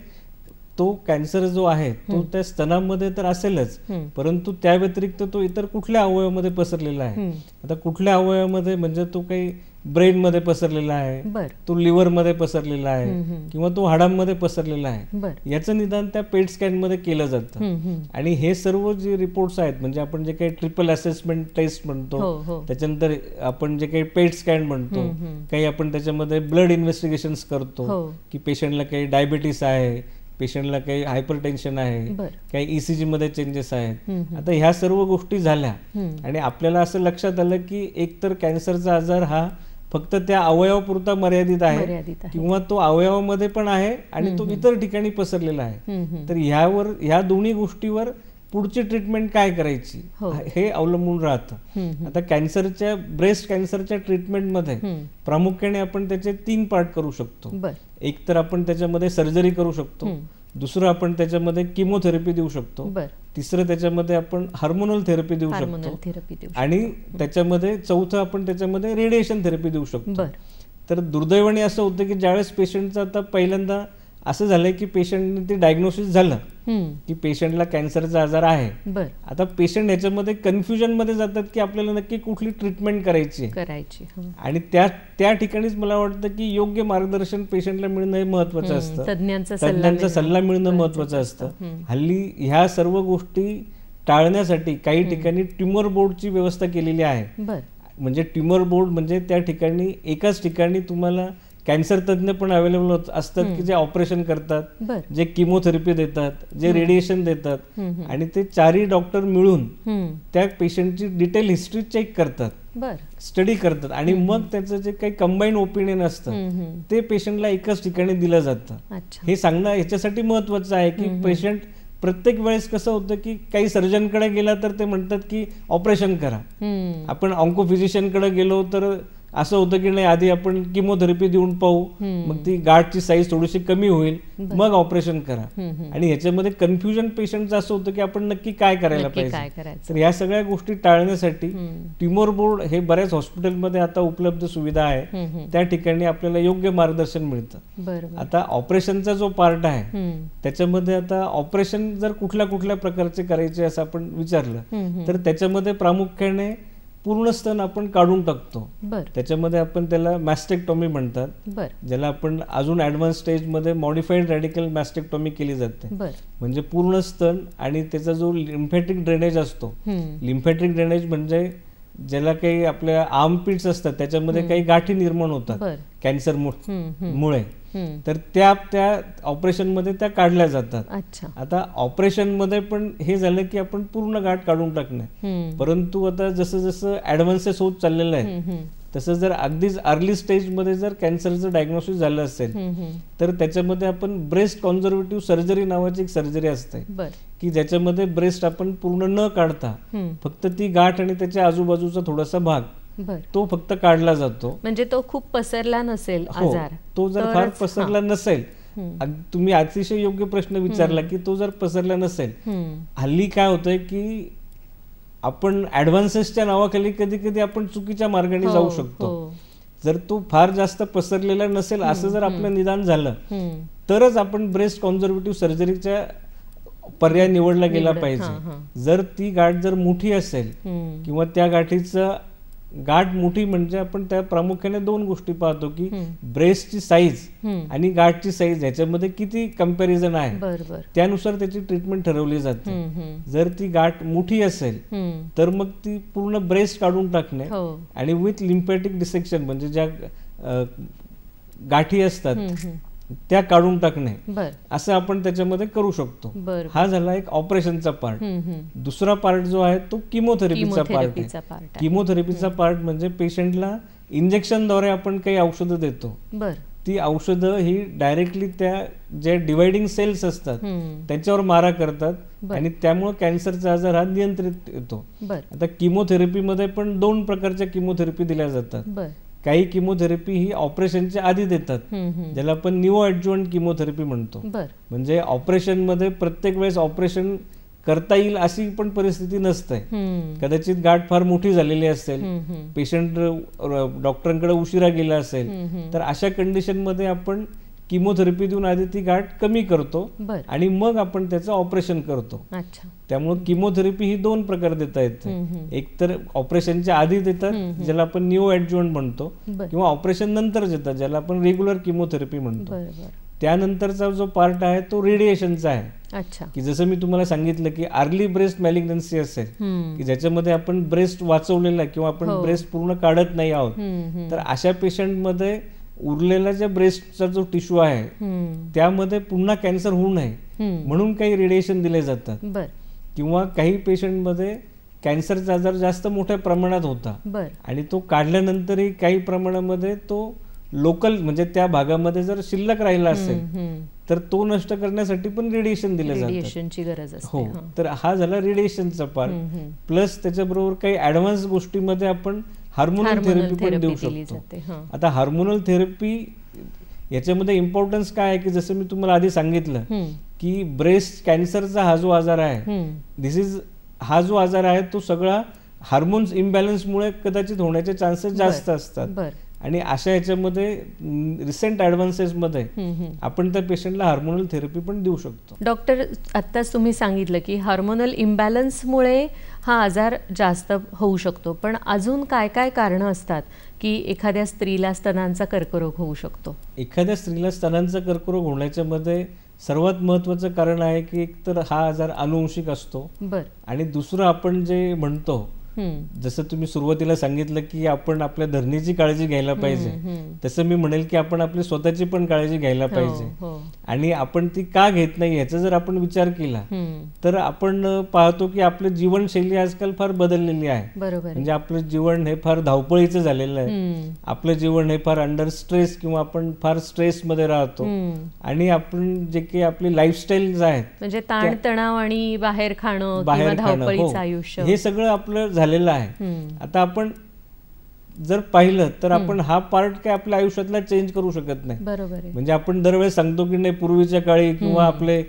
तो कॅन्सर जो आहे तो त्या स्तनामध्ये तर असेलच, परंतु त्या व्यतिरिक्त तो इतर कुठल्या अवयवामध्ये पसरलेला आहे. आता कुठल्या अवयवामध्ये म्हणजे तो काही ब्रेन मध्ये पसरलेला आहे, तो लिव्हर मध्ये पसरलेला आहे किंवा तो हाडांमध्ये पसरलेला आहे, याचं निदान त्या पेट स्कॅन मध्ये केलं जातं. आणि हे सर्व जे रिपोर्ट्स आहेत म्हणजे आपण जे काही ट्रिपल असेसमेंट टेस्ट म्हणतो, त्याच्यानंतर आपण जे काही पेट स्कॅन म्हणतो, काही आपण त्याच्यामध्ये ब्लड इन्व्हेस्टिगेशन्स करतो की पेशंटला काही डायबिटीस आहे, पेशंटला काही हायपरटेन्शन आहे, काही ईसीजी मध्ये चेंजेस आहेत. आता ह्या सर्व गोष्टी झाल्या आणि आपल्याला असं लक्षात आलं की एकतर कॅन्सरचा आजार हा फक्त त्या अवयवापुरता मर्यादित आहे किंवा तो अवयवामध्ये पण आहे आणि तो इतर ठिकाणी पसरलेला आहे. तर ह्या दोन्ही गोष्टीवर पुढची ट्रीटमेंट काय करायची हे अवलंबून राहतं. आता कॅन्सरच्या ब्रेस्ट कॅन्सरच्या ट्रीटमेंटमध्ये प्रामुख्याने आपण त्याचे 3 पार्ट करू शकतो. एक तर आपण त्याच्यामध्ये सर्जरी करू शकतो, दुसरं आपण त्याच्यामध्ये किमोथेरपी देऊ शकतो, तिसरं त्याच्यामध्ये आपण हार्मोनल थेरपी देऊ शकतो, आणि त्याच्यामध्ये चौथं आपण त्याच्यामध्ये रेडिएशन थेरपी देऊ शकतो. तर दुर्दैवाने असं होतं की ज्यावेळेस पेशंटचं आता पहिल्यांदा असं झालंय की पेशंटने ते डायग्नोसिस झालं की पेशंटला कॅन्सरचा आजार आहे. आता पेशंट याच्यामध्ये कन्फ्युजन मध्ये जातात की आपल्याला नक्की कुठली ट्रीटमेंट करायची, आणि त्या ठिकाणीच मला वाटतं की योग्य मार्गदर्शन पेशंटला मिळणं हे महत्वाचं असतं, तज्ञांचा सल्ला मिळणं महत्वाचं असतं. हल्ली ह्या सर्व गोष्टी टाळण्यासाठी काही ठिकाणी ट्युमर बोर्डची व्यवस्था केलेली आहे. म्हणजे ट्युमर बोर्ड म्हणजे त्या ठिकाणी एकाच ठिकाणी तुम्हाला कॅन्सर तज्ञ पण अवेलेबल असतात की जे ऑपरेशन करतात, जे किमोथेरपी देतात, जे रेडिएशन देतात, आणि ते 4ही डॉक्टर मिळून त्या पेशंटची डिटेल हिस्ट्री चेक करतात, स्टडी करतात, आणि मग त्याचं जे काही कंबाईन ओपिनियन असतं ते पेशंटला एकाच ठिकाणी दिलं जातं. हे सांगणं ह्याच्यासाठी महत्वाचं आहे की पेशंट प्रत्येक वेळेस कसं होतं की काही सर्जनकडे गेला तर ते म्हणतात की ऑपरेशन करा, आपण ऑन्कोफिजिशियनकडे गेलो तर असं होतं की नाही आधी आपण किमोथेरपी देऊन पाहू, मग ती गाठची साईज थोडीशी कमी होईल, मग ऑपरेशन करा. आणि ह्याच्यामध्ये कन्फ्युजन पेशंटचं असं होतं की आपण नक्की काय करायला पाहिजे. तर ह्या सगळ्या गोष्टी टाळण्यासाठी ट्युमर बोर्ड हे बऱ्याच हॉस्पिटलमध्ये आता उपलब्ध सुविधा आहे, त्या ठिकाणी आपल्याला योग्य मार्गदर्शन मिळतं. आता ऑपरेशनचा जो पार्ट आहे त्याच्यामध्ये आता ऑपरेशन जर कुठल्या कुठल्या प्रकारचे करायचे असं आपण विचारलं तर त्याच्यामध्ये प्रामुख्याने पूर्ण स्तन आपण काढून टाकतो. त्याच्यामध्ये आपण त्याला मॅस्टेक्टॉमी म्हणतात, ज्याला आपण अजून ऍडव्हान्स स्टेजमध्ये मॉडिफाईड रॅडिकल मॅस्टेक्टॉमी केली जाते. म्हणजे पूर्ण स्तन आणि त्याचा जो लिम्फॅटिक ड्रेनेज असतो, लिम्फॅटिक ड्रेनेज म्हणजे ज्याला काही आपल्या आर्मपिट्स असतात त्याच्यामध्ये काही गाठी निर्माण होतात कॅन्सर मुळे, तर त्या ऑपरेशन मध्ये त्या काढल्या जातात. आता ऑपरेशन मध्ये पण हे झालं की आपण पूर्ण गाठ काढून टाकणे, परंतु आता जसं जसं ऍडव्हान्सेस होत चाललेलं आहे तसं जर अगदीच अर्ली स्टेज मध्ये जर कॅन्सरचं डायग्नोसिस झालं असेल तर त्याच्यामध्ये आपण ब्रेस्ट कॉन्झर्वेटिव्ह सर्जरी नावाची एक सर्जरी असते की ज्याच्यामध्ये ब्रेस्ट आपण पूर्ण न काढता फक्त ती गाठ आणि त्याच्या आजूबाजूचा थोडासा भाग बर. तो फक्त काढला जातो. म्हणजे तो खूप पसरला नसेल हो, आजार, तो जर फार तरच- पसरला नसेल, तुम्ही अतिशय योग्य प्रश्न विचारला की तो जर पसरला नसेल, हल्ली काय होतंय की आपण ऍडव्हान्सेसच्या नावाखाली कधी कधी आपण चुकीच्या मार्गाने जाऊ शकतो. जर तो फार जास्त पसरलेला नसेल असं जर आपलं निदान झालं तरच आपण ब्रेस्ट कॉन्झर्वेटिव्ह सर्जरीच्या पर्याय निवडला गेला पाहिजे. जर ती गाठ जर मोठी असेल किंवा त्या गाठीचं गाठ मोठी म्हणजे आपण त्या प्रामुख्याने दोन गोष्टी पाहतो की ब्रेस्टची साईज आणि गाठची साईज याच्यामध्ये किती कंपॅरिझन आहे, त्यानुसार त्याची ट्रीटमेंट ठरवली जाते. जर ती गाठ मोठी असेल तर मग ती पूर्ण ब्रेस्ट काढून टाकणे आणि विथ लिम्फॅटिक डिसेक्शन म्हणजे ज्या गाठी असतात त्या काढून टाकणे असं आपण त्याच्यामध्ये करू शकतो. हा झाला एक ऑपरेशनचा पार्ट. दुसरा पार्ट जो आहे तो किमोथेरपीचा पार्ट आहे. किमोथेरपीचा पार्ट म्हणजे पेशंटला इंजेक्शनद्वारे आपण काही औषधं देतो. ती औषधं ही डायरेक्टली त्या ज्या डिवायडिंग सेल्स असतात त्यांच्यावर मारा करतात आणि त्यामुळे कॅन्सरचा आजार हा नियंत्रित येतो. आता किमोथेरपीमध्ये पण दोन प्रकारच्या किमोथेरपी दिल्या जातात. काही किमोथेरपी ही ऑपरेशनच्या आधी देतात, ज्याला आपण निओ ॲडज्युव्हंट किमोथेरपी म्हणतो. म्हणजे ऑपरेशन मध्ये प्रत्येक वेळेस ऑपरेशन करता येईल अशी पण परिस्थिती नसते. कदाचित गाठ फार मोठी झालेली असेल, पेशंट डॉक्टरांकडे उशिरा गेला असेल, तर अशा कंडिशन मध्ये आपण किमोथेरपी देऊन आधी ती गाठ कमी करतो आणि मग आपण त्याचं ऑपरेशन करतो. त्यामुळे किमोथेरपी ही दोन प्रकार देता येते. एक तर ऑपरेशनच्या आधी देतात ज्याला आपण निओ ॲडज्युव्हंट म्हणतो, किंवा ऑपरेशन नंतर देतात ज्याला आपण रेग्युलर किमोथेरपी म्हणतो. त्यानंतरचा जो पार्ट आहे तो रेडिएशनचा आहे. की जसं मी तुम्हाला सांगितलं की अर्ली ब्रेस्ट मॅलिग्नन्सी असेल की ज्याच्यामध्ये आपण ब्रेस्ट वाचवलेला किंवा आपण ब्रेस्ट पूर्ण काढत नाही आहोत, तर अशा पेशंटमध्ये उरलेला ज्या ब्रेस्टचा जो टिश्यू आहे त्यामध्ये पुन्हा कॅन्सर होऊ नये म्हणून काही रेडिएशन दिले जातात. किंवा काही पेशंटमध्ये कॅन्सरचा आजार जास्त मोठ्या प्रमाणात होता आणि तो काढल्यानंतरही काही प्रमाणामध्ये तो लोकल म्हणजे त्या भागामध्ये जर शिल्लक राहिला असेल तर तो नष्ट करण्यासाठी पण रेडिएशन दिले जातात. हो, तर हा झाला रेडिएशनचा पार्ट. प्लस त्याच्याबरोबर काही ऍडव्हान्स गोष्टीमध्ये आपण हार्मोनल थेरपी पण देऊ शकतो. आता हार्मोनल थेरपी याच्यामध्ये इम्पॉर्टन्स काय आहे की जसं मी तुम्हाला आधी सांगितलं की ब्रेस्ट कॅन्सरचा हा जो आजार आहे, हा जो आजार आहे तो सगळा हार्मोन्स इम्बॅलन्समुळे कदाचित होण्याचे चान्सेस जास्त असतात. आणि अशा याच्यामध्ये रिसेंट ॲडव्हान्सेसमध्ये आपण त्या पेशंटला हार्मोनल थेरपी पण देऊ शकतो. डॉक्टर, आत्ताच तुम्ही सांगितलं की हार्मोनल इम्बॅलन्समुळे हा आजार जास्त होऊ शकतो, पण अजून काय काय कारणं असतात की एखाद्या स्त्रीला स्तनांचा कर्करोग होऊ शकतो? एखाद्या स्त्रीला स्तनांचा कर्करोग होण्याच्या मध्ये सर्वात महत्त्वाचं कारण आहे की एक तर हा आजार अनुवंशिक असतो आणि दुसरं आपण जे म्हणतो जसं तुम्ही सुरुवातीला सांगितलं की आपण आपल्या धरणीची काळजी घ्यायला पाहिजे, तसं मी म्हणेल की आपण आपली स्वतःची पण काळजी घ्यायला पाहिजे. आणि आपण ती का घेत नाही याचा जर आपण विचार केला तर आपण पाहतो की आपली जीवनशैली आजकाल फार बदललेली आहे. म्हणजे आपलं जीवन हे फार धावपळीचं झालेलं आहे. आपलं जीवन हे फार अंडर स्ट्रेस किंवा आपण फार स्ट्रेस मध्ये राहतो आणि आपण जे काही आपली लाईफस्टाईल आहेत म्हणजे ताणतणाव आणि बाहेर खाणं, धावपळीचं आयुष्य, हे सगळं आपलं झालेलं आहे. आता आपण जर पाहिलं तर आपण हा पार्ट काय आपल्या आयुष्यातला चेंज करू शकत नाही. म्हणजे आपण दरवेळेस सांगतो की नाही पूर्वीच्या काळी किंवा आपले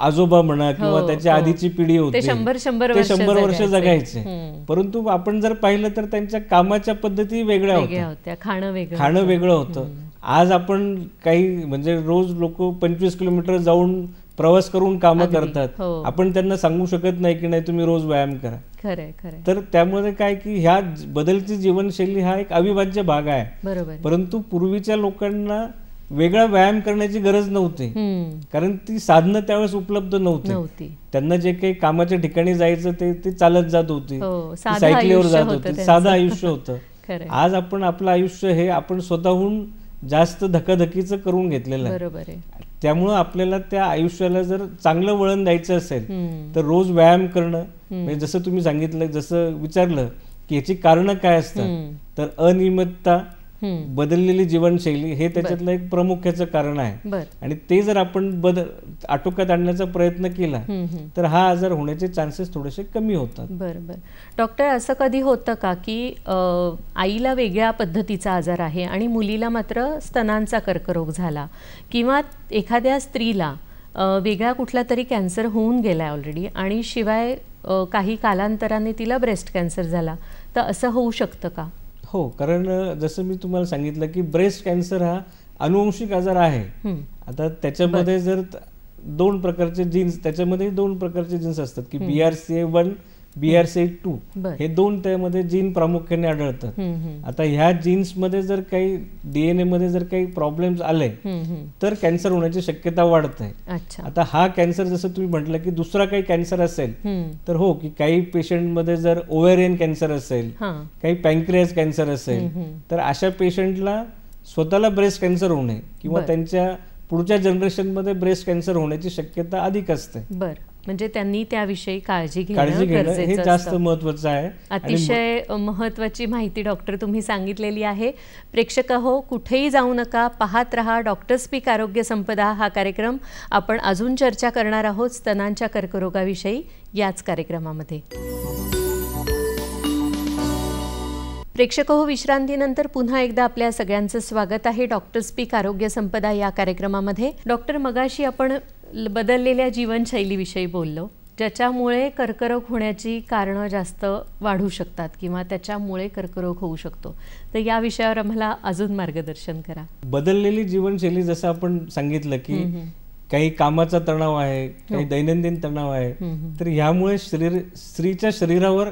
आजोबा म्हणा किंवा त्याच्या आधीची पिढी होती ते 100 वर्ष जगायचे, परंतु आपण जर पाहिलं तर त्यांच्या कामाच्या पद्धती वेगळ्या होत्या, खाणं वेगळं होतं. आज आपण काही म्हणजे रोज लोक 25 किलोमीटर जाऊन प्रवास करून कामं करतात. आपण त्यांना सांगू शकत नाही की नाही तुम्ही रोज व्यायाम करा. तर त्यामुळे काय की ह्या बदलची जीवनशैली हा एक अविभाज्य भाग आहे. परंतु पूर्वीच्या लोकांना वेगळा व्यायाम करण्याची गरज नव्हती, कारण ती साधनं त्यावेळेस उपलब्ध नव्हती. त्यांना जे काही कामाच्या ठिकाणी जायचं ते चालत जात होती, सायकलीवर जात होती, साधं आयुष्य होतं. आज आपण आपलं आयुष्य हे आपण स्वतःहून जास्त धकाधकीचं करून घेतलेलं आहे. त्यामुळं आपल्याला त्या आयुष्याला जर चांगलं वळण द्यायचं असेल तर रोज व्यायाम करणं, म्हणजे जसं तुम्ही सांगितलं, जसं विचारलं की याची कारणं काय असतात, तर अनियमितता बदललेली जीवनशैली हे त्याच्यातलं एक प्रमुख्याचं कारण आहे. आणि ते जर आपण आटोक्यात आणण्याचा प्रयत्न केला तर हा आजार होण्याचे चान्सेस थोडेसे कमी होतात. बरोबर. डॉक्टर, असं कधी होतं का की आईला वेगळ्या पद्धतीचा आजार आहे आणि मुलीला मात्र स्तनांचा कर्करोग झाला, किंवा एखाद्या स्त्रीला वेगळा कुठला तरी कॅन्सर होऊन गेला आहे ऑलरेडी आणि शिवाय काही कालांतराने तिला ब्रेस्ट कॅन्सर झाला, तर असं होऊ शकतं का? हो, कारण जसं मी तुम्हाला सांगितलं की ब्रेस्ट कॅन्सर हा अनुवंशिक आजार आहे. आता त्याच्यामध्ये जर दोन प्रकारचे जीन्स, त्याच्यामध्ये दोन प्रकारचे जीन्स असतात की BRCA1 BRCA2 हे दोन त्यामध्ये जीन प्रामुख्याने आढळतात. आता ह्या जीन्स मध्ये जर काही DNA मध्ये जर काही प्रॉब्लेम्स आले तर कॅन्सर होण्याची शक्यता वाढत आहे. आता हा कॅन्सर जसं तुम्ही म्हटलं की दुसरा काही कॅन्सर असेल तर हो, की काही पेशंट मध्ये जर ओव्हेरियन कॅन्सर असेल, काही पॅन्क्रियास कॅन्सर असेल, तर अशा पेशंटला स्वतःला ब्रेस्ट कॅन्सर होणे किंवा त्यांच्या पुढच्या जनरेशन मध्ये ब्रेस्ट कॅन्सर होण्याची शक्यता अधिक असते. म्हणजे त्यांनी त्याविषयी काळजी घेणं हे जास्त महत्त्वाचं आहे. अतिशय महत्त्वाची माहिती डॉक्टर तुम्ही सांगितलेली आहे. प्रेक्षक हो, कुठेही जाऊ नका, पाहत रहा डॉक्टर स्पीक आरोग्य संपदा हा कार्यक्रम. आपण अजून चर्चा करणार आहोत स्तनांच्या कर्करोगाविषयी याच कार्यक्रमामध्ये. प्रेक्षक हो, विश्रांतीनंतर पुन्हा एकदा आपल्या सगळ्यांचं स्वागत आहे डॉक्टर स्पीक आरोग्य संपदा या कार्यक्रमामध्ये. डॉक्टर, मगाशी आपण बदललेल्या जीवनशैलीविषयी बोललो, ज्याच्यामुळे कर्करोग होण्याची कारणं जास्त वाढू शकतात किंवा त्याच्यामुळे कर्करोग होऊ शकतो, तर या विषयावर आम्हाला अजून मार्गदर्शन करा. बदललेली जीवनशैली जसं आपण सांगितलं की काही कामाचा तणाव आहे, काही दैनंदिन तणाव आहे, तर ह्यामुळे स्त्रीच्या शरीरावर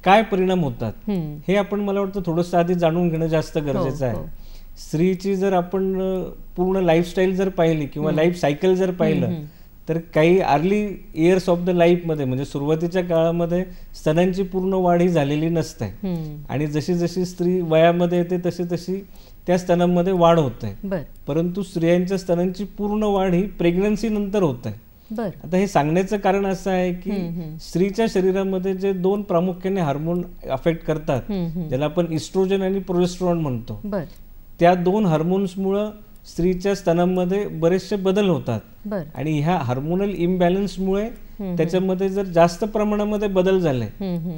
काय परिणाम होतात हे आपण, मला वाटतं, थोडंसं आधी जाणून घेणं जास्त गरजेचं आहे. स्त्रीची जर आपण पूर्ण लाईफस्टाईल जर पाहिली किंवा लाईफ सायकल जर पाहिलं तर काही early years of the life मध्ये, म्हणजे सुरुवातीच्या काळामध्ये स्तनांची पूर्ण वाढ ही झालेली नसते आणि जशी जशी स्त्री वयामध्ये येते तशी तशी त्या स्तनांमध्ये वाढ होते. परंतु स्त्रियांच्या स्तनांची पूर्ण वाढ ही प्रेग्नन्सी नंतर होते. आता हे सांगण्याचं कारण असं आहे की स्त्रीच्या शरीरामध्ये जे दोन प्रामुख्याने हार्मोन अफेक्ट करतात, ज्याला आपण इस्ट्रोजन आणि प्रोजेस्टेरॉन म्हणतो, त्या दोन हार्मोन्समुळे स्त्रीच्या स्तनांमध्ये बरेचसे बदल होतात आणि ह्या हार्मोनल इम्बॅलन्समुळे त्याच्यामध्ये जर जास्त प्रमाणामध्ये बदल झाले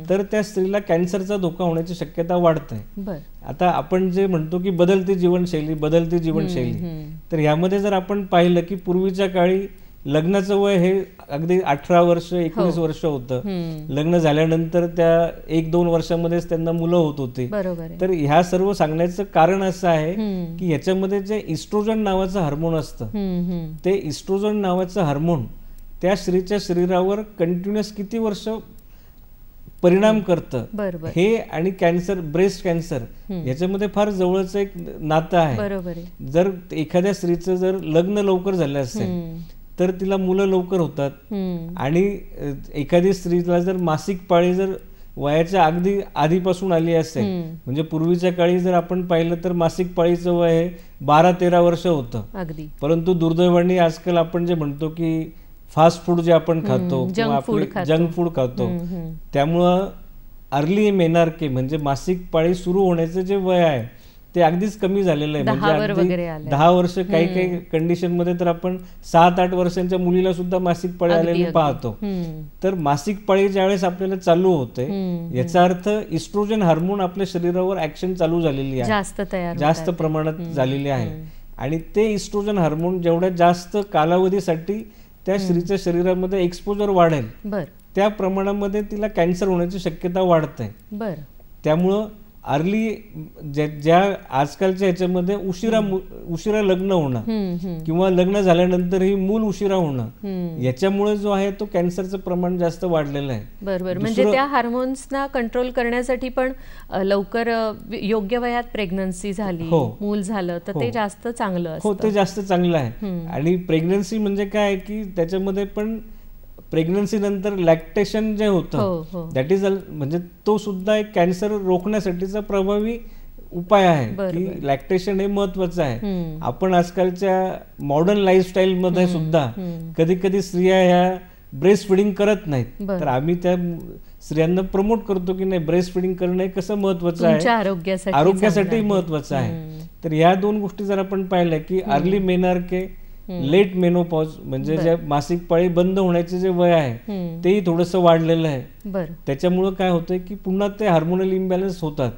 तर त्या स्त्रीला कॅन्सरचा धोका होण्याची शक्यता वाढते. आता आपण जे म्हणतो की बदलती जीवनशैली, तर ह्यामध्ये जर आपण पाहिलं की पूर्वीच्या काळी लग्नाचं वय हे अगदी 18 वर्ष 19 वर्ष होतं. लग्न झाल्यानंतर त्या 1-2 वर्षामध्येच त्यांना मुलं होत होती. तर ह्या सर्व सांगण्याचं कारण असं आहे की ह्याच्यामध्ये जे इस्ट्रोजन नावाचं हार्मोन असतं, ते इस्ट्रोजन नावाचं हार्मोन त्या स्त्रीच्या शरीरावर कंटिन्युअस किती वर्ष परिणाम करतं हे आणि कॅन्सर, ब्रेस्ट कॅन्सर याच्यामध्ये फार जवळचं एक नातं आहे. जर एखाद्या स्त्रीचं जर लग्न लवकर झालं असेल तर तिला मुलं लवकर होतात आणि एखादी स्त्रीला जर मासिक पाळी जर वयाच्या अगदी आधीपासून आली असेल, म्हणजे पूर्वीच्या काळी जर आपण पाहिलं तर मासिक पाळीचं वय हे 12-13 वर्ष होतं. परंतु दुर्दैवाने आजकाल आपण जे म्हणतो की फास्ट फूड जे आपण खातो किंवा आपले जंक फूड खातो, त्यामुळं अर्ली मेनार्के म्हणजे मासिक पाळी सुरू होण्याचं जे वय आहे ते अगदीच कमी झालेलं आहे. म्हणजे 10 वर्ष, काही काही कंडिशन मध्ये तर आपण 7-8 वर्षांच्या मुलीला सुद्धा मासिक पाळी आलेली पाहतो. तर मासिक पाळी ज्यावेळेस आपल्याला चालू होते याचा अर्थ इस्ट्रोजन हार्मोन आपल्या शरीरावर ऍक्शन चालू झालेली आहे, जास्त प्रमाणात झालेली आहे. आणि ते इस्ट्रोजन हार्मोन जेवढ्या जास्त कालावधीसाठी त्या स्त्रीच्या शरीरामध्ये एक्सपोजर वाढेल त्या प्रमाणामध्ये तिला कॅन्सर होण्याची शक्यता वाढते. त्यामुळं अर्ली ज्या आजकालच्या ह्याच्यामध्ये उशिरा लग्न होणं किंवा लग्न झाल्यानंतरही मूल उशिरा होणं, याच्यामुळे जो आहे तो कॅन्सरचं प्रमाण जास्त वाढलेलं आहे. बरोबर. म्हणजे त्या हार्मोन्सना कंट्रोल करण्यासाठी पण लवकर योग्य वयात प्रेग्नन्सी झाली, मूल झालं तर ते जास्त चांगलं असतं. हो, ते जास्त चांगलं आहे. आणि प्रेग्नन्सी म्हणजे काय की त्याच्यामध्ये पण प्रेग्नन्सी नंतर लॅक्टेशन जे होतं दॅट इज म्हणजे तो सुद्धा एक कॅन्सर रोखण्यासाठीचा प्रभावी उपाय आहे की लॅक्टेशन हे महत्वाचं आहे. आपण आजकालच्या मॉडर्न लाईफस्टाईल मध्ये सुद्धा कधी कधी स्त्रिया ह्या ब्रेस्ट फिडिंग करत नाहीत, तर आम्ही त्या स्त्रियांना प्रमोट करतो की नाही, ब्रेस्ट फिडिंग करणं हे कसं महत्वाचं आहे, आरोग्यासाठी महत्वाचं आहे. तर ह्या दोन गोष्टी जर आपण पाहिल्या की अर्ली मेनार्के, लेट मेनोपॉज, म्हणजे जे मासिक पाळी बंद होण्याचे जे वय आहे तेही थोडंसं वाढलेलं आहे. त्याच्यामुळं काय होतंय की पुन्हा ते हार्मोनल इम्बॅलन्स होतात.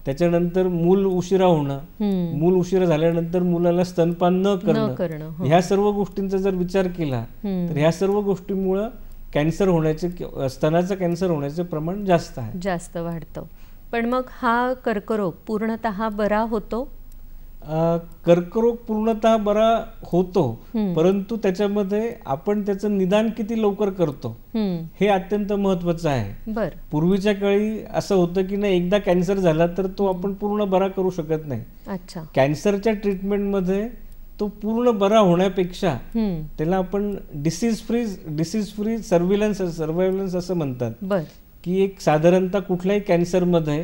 त्याच्यानंतर मूल उशिरा होणं, मूल उशिरा झाल्यानंतर मुलाला स्तनपान न करणं, ह्या सर्व गोष्टींचा जर विचार केला तर ह्या सर्व गोष्टींमुळं कॅन्सर होण्याचे, स्तनाचं कॅन्सर होण्याचे प्रमाण जास्त वाढतं. पण मग हा कर्करोग पूर्णतः बरा होतो? कर्करोग पूर्णतः बरा होतो, परंतु त्याच्यामध्ये आपण त्याचं निदान किती लवकर करतो हे अत्यंत महत्वाचं आहे. पूर्वीच्या काळी असं होतं की नाही, एकदा कॅन्सर झाला तर तो आपण पूर्ण बरा करू शकत नाही. कॅन्सरच्या ट्रीटमेंटमध्ये तो पूर्ण बरा होण्यापेक्षा त्याला आपण डिसीज फ्री सर्व्हायलन्स असं म्हणतात, की एक साधारणतः कुठल्याही कॅन्सरमध्ये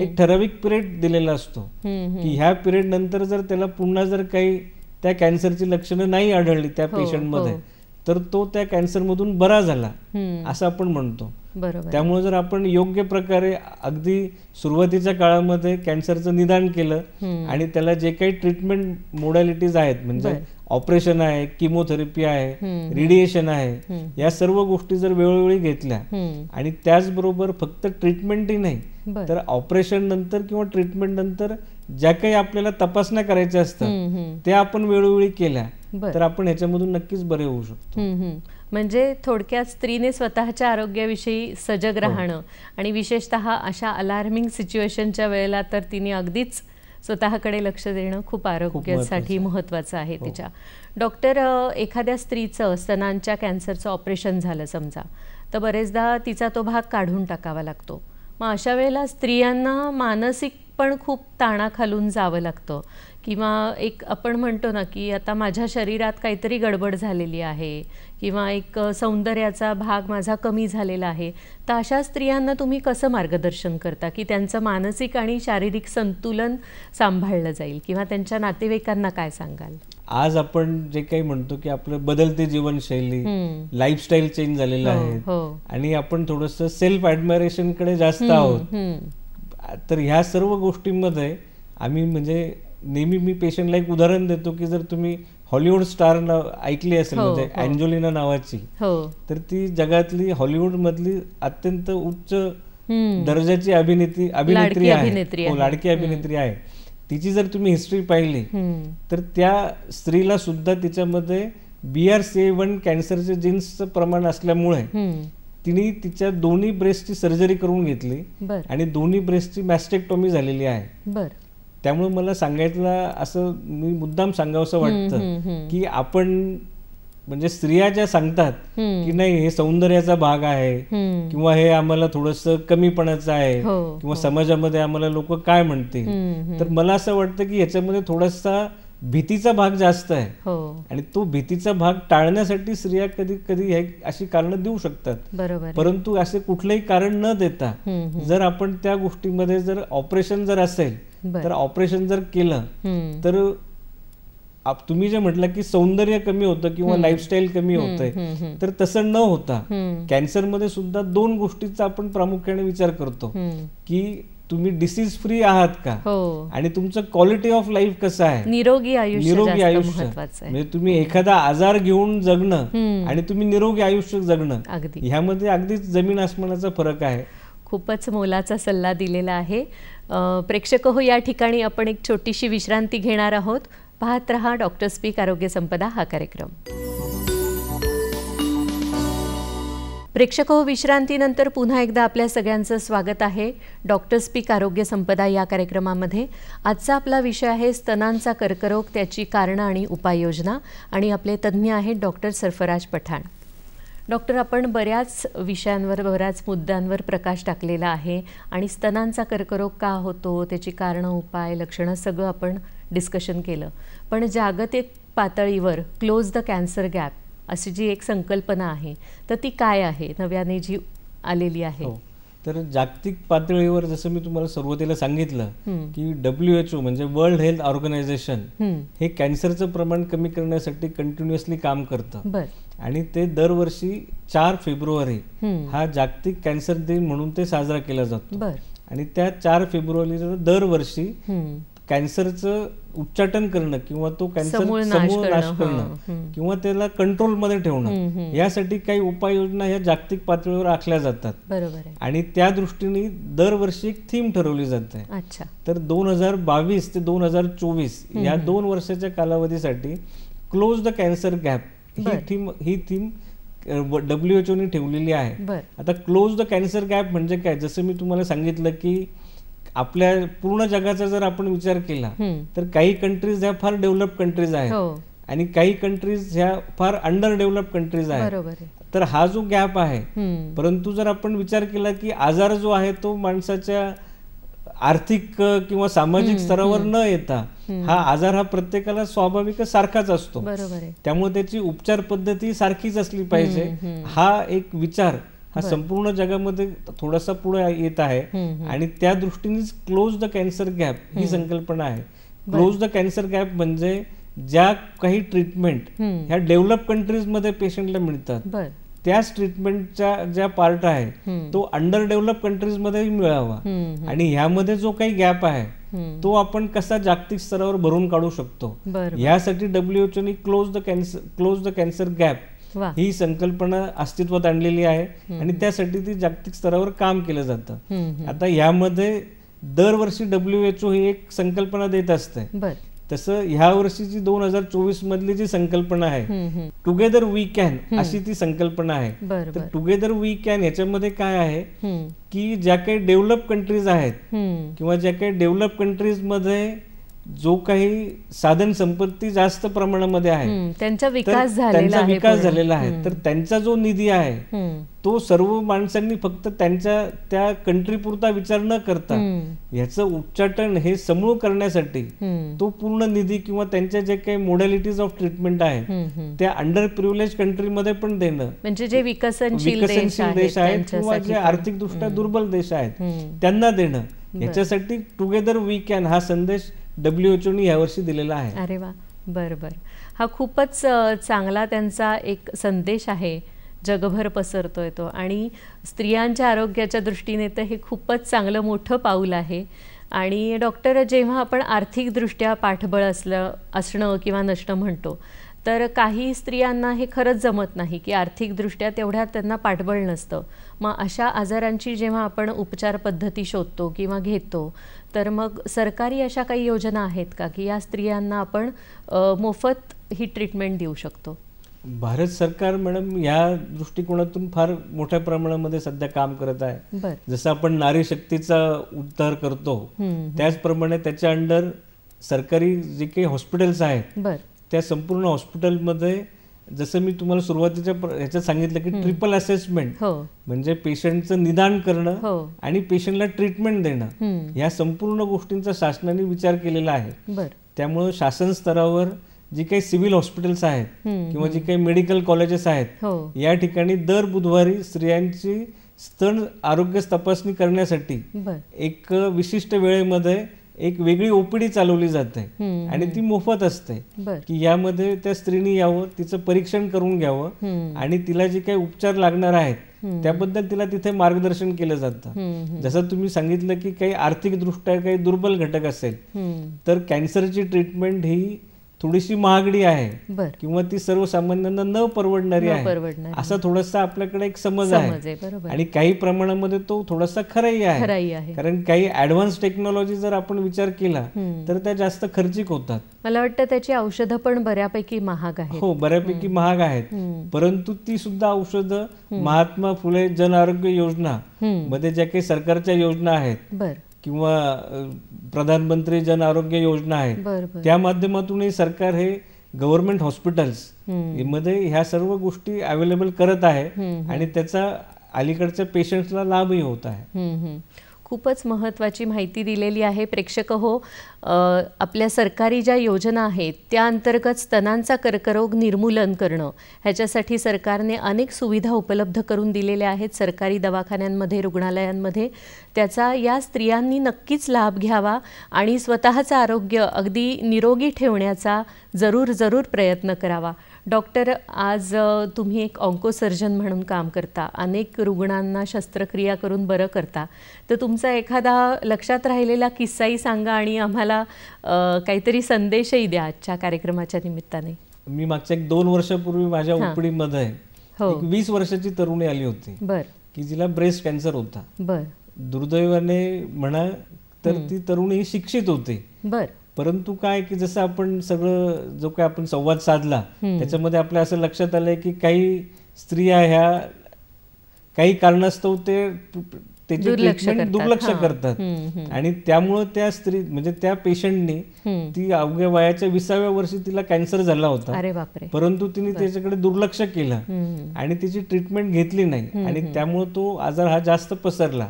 एक ठराविक पिरियड दिलेला असतो की ह्या पिरियड नंतर जर त्याला पुन्हा जर काही त्या कॅन्सरची लक्षणं नाही आढळली त्या पेशंटमध्ये तर तो त्या कॅन्सरमधून बरा झाला असं आपण म्हणतो. त्यामुळे जर आपण योग्य प्रकारे अगदी सुरुवातीच्या काळामध्ये कॅन्सरचं निदान केलं आणि त्याला जे काही ट्रीटमेंट मोडॅलिटीज आहेत, म्हणजे ऑपरेशन आहे, किमोथेरपी आहे, रेडिएशन आहे, या सर्व गोष्टी जर वेळोवेळी घेतल्या आणि त्याचबरोबर फक्त ट्रीटमेंटही नाही तर ऑपरेशन नंतर किंवा ट्रीटमेंट नंतर ज्या काही आपल्याला तपासण्या करायच्या असतात त्या आपण वेळोवेळी केल्या तर आपण ह्याच्यामधून नक्कीच बरे होऊ शकतो. म्हणजे थोडक्यात स्त्रीने स्वतःच्या आरोग्याविषयी सजग राहणं आणि विशेषतः अशा अलार्मिंग सिच्युएशनच्या वेळेला तर तिने अगदीच स्वतःकडे लक्ष देणं खूप आरोग्यासाठी महत्त्वाचं आहे तिच्या. डॉक्टर, एखाद्या स्त्रीचं स्तनांच्या कॅन्सरचं ऑपरेशन झालं समजा, तर बरेचदा तिचा तो भाग काढून टाकावा लागतो. मग अशा वेळेला स्त्रियांना मानसिक पण खूप ताणाखालून जावं लागतं, किंवा एक आपण म्हणतो ना की आता माझ्या शरीरात काहीतरी गडबड झालेली आहे किंवा एक सौंदर्याचा भाग माझा कमी झालेला आहे. तर अशा स्त्रियांना तुम्ही कसं मार्गदर्शन करता की त्यांचं मानसिक आणि शारीरिक संतुलन सांभाळलं जाईल, किंवा त्यांच्या नातेवाईकांना काय सांगाल? आज आपण जे काही म्हणतो की आपलं बदलते जीवनशैली, लाईफस्टाईल चेंज झालेलं आहे आणि आपण थोडंसं सेल्फ ॲडमायरेशन कडे जास्त आहोत. तर ह्या सर्व गोष्टींमध्ये आम्ही म्हणजे नेहमी मी पेशंटला एक उदाहरण देतो की जर तुम्ही हॉलिवूड स्टार ऐकली असेल, म्हणजे अँजेलिना नावाची, तर ती जगातली हॉलिवूड मधली अत्यंत उच्च दर्जाची अभिनेत्री आहे, लाडकी अभिनेत्री आहे. तिची जर तुम्ही हिस्ट्री पाहिली तर त्या स्त्रीला सुद्धा तिच्यामध्ये BRCA1 कॅन्सरचे जीन्सचं प्रमाण असल्यामुळे तिने तिच्या दोन्ही ब्रेस्टची सर्जरी करून घेतली आणि दोन्ही ब्रेस्टची मॅस्टेक्टॉमी झालेली आहे. त्यामुळे मला सांगायचं असं मी मुद्दाम सांगावंसं वाटतं की आपण म्हणजे स्त्रिया ज्या सांगतात की नाही हे सौंदर्याचा भाग आहे किंवा हे आम्हाला थोडंसं कमीपणाचं आहे किंवा समाजामध्ये आम्हाला लोक काय म्हणतील, तर मला असं वाटतं की याच्यामध्ये थोडासा भीतीचा भाग जास्त आहे आणि तो भीतीचा भाग टाळण्यासाठी स्त्रिया कधी कधी अशी कारणं देऊ शकतात. परंतु असे कुठलंही कारण न देता जर आपण त्या गोष्टीमध्ये जर ऑपरेशन जर असेल तर ऑपरेशन जर केलं तर तुम्ही जे म्हटलं की सौंदर्य कमी होतं किंवा लाईफस्टाईल कमी होतंय, तर तसं न होता कॅन्सरमध्ये सुद्धा दोन गोष्टीचा आपण प्रामुख्याने विचार करतो की तुम्ही डिसीज फ्री आहात का आणि तुमचं क्वालिटी ऑफ लाईफ कसं आहे, निरोगी आयुष्य. म्हणजे तुम्ही एखादा आजार घेऊन जगणं आणि तुम्ही निरोगी आयुष्य जगणं, ह्यामध्ये अगदीच जमीन आसमानाचा फरक आहे. खूपच मोलाचा सल्ला दिलेला आहे. प्रेक्षक हो, या ठिकाणी आपण एक छोटीशी विश्रांती घेणार आहोत. पाहत रहा डॉक्टर स्पीक आरोग्य संपदा हा कार्यक्रम. प्रेक्षक हो, विश्रांतीनंतर पुन्हा एकदा आपल्या सगळ्यांचं स्वागत आहे डॉक्टर स्पीक आरोग्य संपदा या कार्यक्रमामध्ये. आजचा आपला विषय आहे स्तनांचा कर्करोग, त्याची कारणं आणि उपाययोजना, आणि आपले तज्ज्ञ आहेत डॉक्टर सरफराज पठाण. डॉक्टर, आपण बऱ्याच विषयांवर, बऱ्याच मुद्द्यांवर प्रकाश टाकलेला आहे आणि स्तनांचा कर्करोग का होतो, त्याची कारणं, उपाय, लक्षणं सगळं आपण डिस्कशन केलं. पण जागतिक पातळीवर क्लोज द कॅन्सर गॅप अशी जी एक संकल्पना आहे तर ती काय आहे, नव्याने जी आलेली आहे? तर जागतिक पातळीवर जसं मी तुम्हाला सुरुवातीला सांगितलं की WHO म्हणजे वर्ल्ड हेल्थ ऑर्गनायझेशन हे कॅन्सरचं प्रमाण कमी करण्यासाठी कंटिन्युअसली काम करतं आणि ते दरवर्षी 4 फेब्रुवारी हा जागतिक कॅन्सर दिन म्हणून ते साजरा केला जातो. आणि त्या 4 फेब्रुवारीला दरवर्षी कॅन्सरचं उच्चाटन करणं किंवा तो कॅन्सर समूळ समूळ नाश करणं, करणं किंवा त्याला कंट्रोलमध्ये ठेवणं, यासाठी काही उपाययोजना ह्या जागतिक पातळीवर आखल्या जातात. बरोबर आहे. आणि त्या दृष्टीने दरवर्षी एक थीम ठरवली जाते. अच्छा. तर 2022 ते 2024 या 2 वर्षाच्या कालावधीसाठी close the cancer gap he theme WHO ने ठेवलेली आहे. आता क्लोज द कॅन्सर गॅप म्हणजे काय, जसं मी तुम्हाला सांगितलं की आपल्या पूर्ण जगाचा जर आपण विचार केला तर काही कंट्रीज ह्या फार डेव्हलप कंट्रीज आहेत आणि काही कंट्रीज ह्या फार अंडर डेव्हलप कंट्रीज आहेत. तर हा जो गॅप आहे, परंतु जर आपण विचार केला की आजार जो आहे तो माणसाच्या आर्थिक किंवा सामाजिक स्तरावर न येता हा आजार हा प्रत्येकाला स्वाभाविकच सारखाच असतो. त्यामुळे त्याची उपचार पद्धती सारखीच असली पाहिजे, हा एक विचार हा संपूर्ण जगामध्ये थोडासा पुढे येत आहे. आणि त्या दृष्टीनेच क्लोज द कॅन्सर गॅप ही संकल्पना आहे. क्लोज द कॅन्सर गॅप म्हणजे ज्या काही ट्रीटमेंट ह्या डेव्हलप कंट्रीज मध्ये पेशंटला मिळतात त्याच ट्रीटमेंटच्या ज्या पार्ट आहे तो अंडर डेव्हलप कंट्रीज मध्ये मिळावा. आणि ह्यामध्ये जो काही गॅप आहे तो आपण कसा जागतिक स्तरावर भरून काढू शकतो, यासाठी WHO ने क्लोज द कॅन्सर गॅप ही संकल्पना अस्तित्वात आणलेली आहे आणि त्यासाठी ती जागतिक स्तरावर काम केलं जातं. आता यामध्ये दरवर्षी WHO ही एक संकल्पना देत असते. तसं ह्या वर्षीची 2024 मधली जी संकल्पना आहे टुगेदर वी कॅन अशी ती संकल्पना आहे. तर टुगेदर वी कॅन याच्यामध्ये काय आहे की ज्या काही डेव्हलप कंट्रीज आहेत किंवा ज्या काही डेव्हलप कंट्रीज मध्ये जो काही साधन संपत्ती जास्त प्रमाणामध्ये आहे, त्यांचा विकास झालेला आहे, तर त्यांचा जो निधी आहे तो सर्व माणसांनी फक्त त्यांच्या त्या कंट्री पुरता विचार न करता याचं उच्चाटन हे समूळ करण्यासाठी तो पूर्ण निधी किंवा त्यांच्या जे काही मोडॅलिटीज ऑफ ट्रीटमेंट आहे त्या अंडर प्रिव्हिलेज कंट्रीमध्ये पण देणं, म्हणजे जे विकसनशील देश आहेत किंवा जे आर्थिकदृष्ट्या दुर्बल देश आहेत त्यांना देणं, याच्यासाठी टुगेदर वी कॅन हा संदेश WHO ने यावर्षी दिलेला आहे. अरे वा, बरोबर. हा खूपच चांगला त्यांचा एक संदेश आहे, जगभर पसरतोय तो. आणि स्त्रियांच्या आरोग्याच्या दृष्टीने तर हे खूपच चांगलं मोठं पाऊल आहे. आणि डॉक्टर, जेव्हा आपण आर्थिकदृष्ट्या पाठबळ असणं किंवा नसणं म्हणतो, तर काही स्त्रियांना हे खरंच जमत नाही की आर्थिकदृष्ट्या तेवढ्या त्यांना पाठबळ नसतं. मग अशा आजारांची जेव्हा आपण उपचार पद्धती शोधतो किंवा घेतो, तर मग सरकारी अशा काही योजना आहेत का की या स्त्रियांना आपण मोफत ही ट्रीटमेंट देऊ शकतो? भारत सरकार मॅडम या दृष्टिकोनातून फार मोठ्या प्रमाणामध्ये सध्या काम करत आहे. जसं आपण नारी शक्तीचा उद्धार करतो त्याचप्रमाणे त्याच्या अंडर सरकारी जे काही हॉस्पिटल्स आहेत त्या संपूर्ण हॉस्पिटलमध्ये, जसं मी तुम्हाला सुरुवातीच्या ह्याच्यात सांगितलं की ट्रिपल असेसमेंट म्हणजे पेशंटचं निदान करणं आणि पेशंटला ट्रीटमेंट देणं, या संपूर्ण गोष्टींचा शासनाने विचार केलेला आहे. त्यामुळे शासन स्तरावर जी काही सिव्हिल हॉस्पिटल्स आहेत किंवा जी काही मेडिकल कॉलेजेस आहेत या ठिकाणी दर बुधवारी स्त्रियांची स्तन आरोग्य तपासणी करण्यासाठी एक विशिष्ट वेळेमध्ये एक वेगळी OPD चालवली जाते आणि ती मोफत असते की यामध्ये त्या स्त्रीने यावं, तिचं परीक्षण करून घ्यावं आणि तिला जे काही उपचार लागणार आहेत त्याबद्दल तिला तिथे मार्गदर्शन केलं जातं. जसं तुम्ही सांगितलं की काही आर्थिकदृष्ट्या काही दुर्बल घटक असेल तर कॅन्सरची ट्रीटमेंट ही थोडीशी महागडी आहे किंवा ती सर्वसामान्यांना न परवडणारी आहे, असा थोडासा आपल्याकडे एक समज आहे. आणि काही प्रमाणामध्ये तो थोडासा खराही आहे, कारण काही ऍडव्हान्स टेक्नॉलॉजी जर आपण विचार केला तर त्या जास्त खर्चिक होतात. मला वाटतं त्याची औषधं पण बऱ्यापैकी महाग आहेत. हो, बऱ्यापैकी महाग आहेत, परंतु ती सुद्धा औषधं महात्मा फुले जन आरोग्य योजना मध्ये ज्या काही सरकारच्या योजना आहेत किंवा प्रधानमंत्री जन आरोग्य योजना आहे त्या माध्यमातूनही सरकार हे गव्हर्नमेंट हॉस्पिटल्स मध्ये ह्या सर्व गोष्टी अवेलेबल करत आहे आणि त्याचा अलीकडच्या पेशंट्सला लाभही होत आहे. खूपच महत्त्वाची माहिती दिलेली आहे. प्रेक्षक हो, आपल्या सरकारी ज्या योजना आहेत त्या अंतर्गत स्तनांचा कर्करोग निर्मूलन करणं ह्याच्यासाठी सरकारने अनेक सुविधा उपलब्ध करून दिलेल्या आहेत सरकारी दवाखान्यांमध्ये, रुग्णालयांमध्ये. त्याचा या स्त्रियांनी नक्कीच लाभ घ्यावा आणि स्वतःचं आरोग्य अगदी निरोगी ठेवण्याचा जरूर प्रयत्न करावा. डॉक्टर, आज तुम्ही एक ऑन्कोसर्जन म्हणून काम करता, अनेक रुग्णांना शस्त्रक्रिया करून बरं करता. तर तुमचा एखादा लक्षात राहिलेला किस्साही सांगा आणि आम्हाला काहीतरी संदेशही द्या आजच्या कार्यक्रमाच्या निमित्ताने. मी मागच्या 1-2 वर्षापूर्वी माझ्या उपडीमध्ये एक 20 वर्षाची तरुणी आली होती की जिला ब्रेस्ट कॅन्सर होता. दुर्दैवाने म्हणा तर ती तरुणी शिक्षित होती, परंतु काय की जसं आपण सगळं जो काय आपण संवाद साधला त्याच्यामध्ये आपल्या असं लक्षात आलंय की काही स्त्रिया ह्या काही कारणास्तव त्याची ट्रीटमेंट दुर्लक्ष करतात आणि त्यामुळे त्या स्त्री म्हणजे त्या पेशंटनी ती अवघ्या वयाच्या 20व्या वर्षी तिला कॅन्सर झाला होता, परंतु तिने त्याच्याकडे दुर्लक्ष केलं आणि तिची ट्रीटमेंट घेतली नाही आणि त्यामुळे तो आजार हा जास्त पसरला.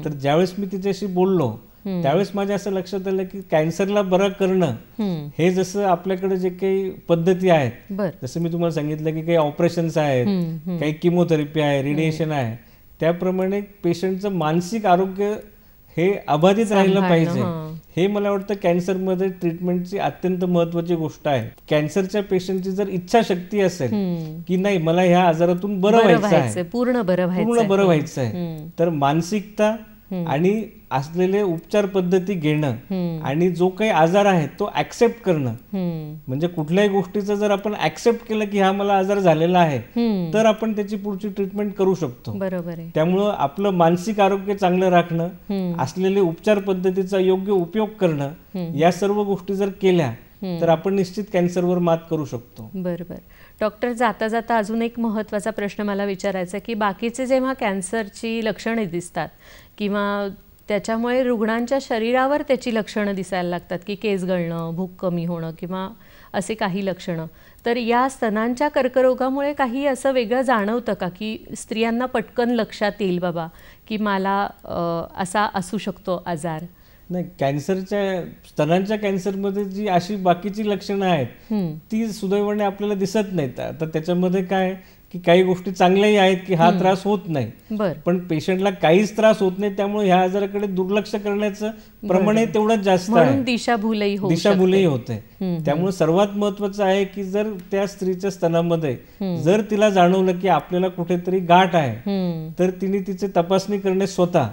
तर ज्यावेळेस मी तिच्याशी बोललो त्यावेळेस माझ्या असं लक्षात आलं की कॅन्सरला बरं करणं हे जसं आपल्याकडे जे काही पद्धती आहेत, जसं मी तुम्हाला सांगितलं की काही ऑपरेशन्स आहेत, काही किमोथेरपी आहे, रेडिएशन आहे, त्याप्रमाणे पेशंटचं मानसिक आरोग्य हे अबाधित राहिलं पाहिजे. हे मला वाटतं कॅन्सरमध्ये ट्रीटमेंटची अत्यंत महत्वाची गोष्ट आहे. कॅन्सरच्या पेशंटची जर इच्छाशक्ती असेल की नाही मला ह्या आजारातून बरं व्हायचं आहे, पूर्ण बरं व्हायचं आहे, तर मानसिकता आणि असलेले उपचार पद्धती घेणं आणि जो काही आजार आहे तो ऍक्सेप्ट करणं, म्हणजे कुठल्याही गोष्टीचं जर आपण ऍक्सेप्ट केलं की हा मला आजार झालेला आहे तर आपण त्याची पुढची ट्रीटमेंट करू शकतो. त्यामुळं आपलं मानसिक आरोग्य चांगलं राखणं, असलेले उपचार पद्धतीचा योग्य उपयोग करणं, या सर्व गोष्टी जर केल्या तर आपण निश्चित कॅन्सरवर मात करू शकतो. बरोबर. डॉक्टर, जाता जाता अजून एक महत्त्वाचा प्रश्न मला विचारायचा की बाकीचे जेव्हा कॅन्सरची लक्षणे दिसतात किंवा त्याच्यामुळे रुग्णांच्या शरीरावर त्याची लक्षणं दिसायला लागतात की केस गळणं, भूक कमी होणं किंवा असे काही लक्षणं, तर या स्तनांच्या कर्करोगामुळे काही असं वेगळं जाणवतं का की स्त्रियांना पटकन लक्षात येईल बाबा की मला असा असू शकतो आजार? नाही, कॅन्सरच्या स्तनांच्या कॅन्सरमध्ये जी अशी बाकीची लक्षणं आहेत ती सुदैवाने आपल्याला दिसत नाहीत. आता त्याच्यामध्ये काय की काही गोष्टी चांगल्याही आहेत की हा त्रास होत नाही, पण पेशंटला काहीच त्रास होत नाही, त्यामुळे ह्या आजाराकडे दुर्लक्ष करण्याचं प्रमाण तेवढंच जास्त आहे, दिशाभूलही होते. त्यामुळे सर्वात महत्वाचं आहे की जर त्या स्त्रीच्या स्तनामध्ये जर तिला जाणवलं की आपल्याला कुठेतरी गाठ आहे तर तिने तिची तपासणी करणे स्वतः,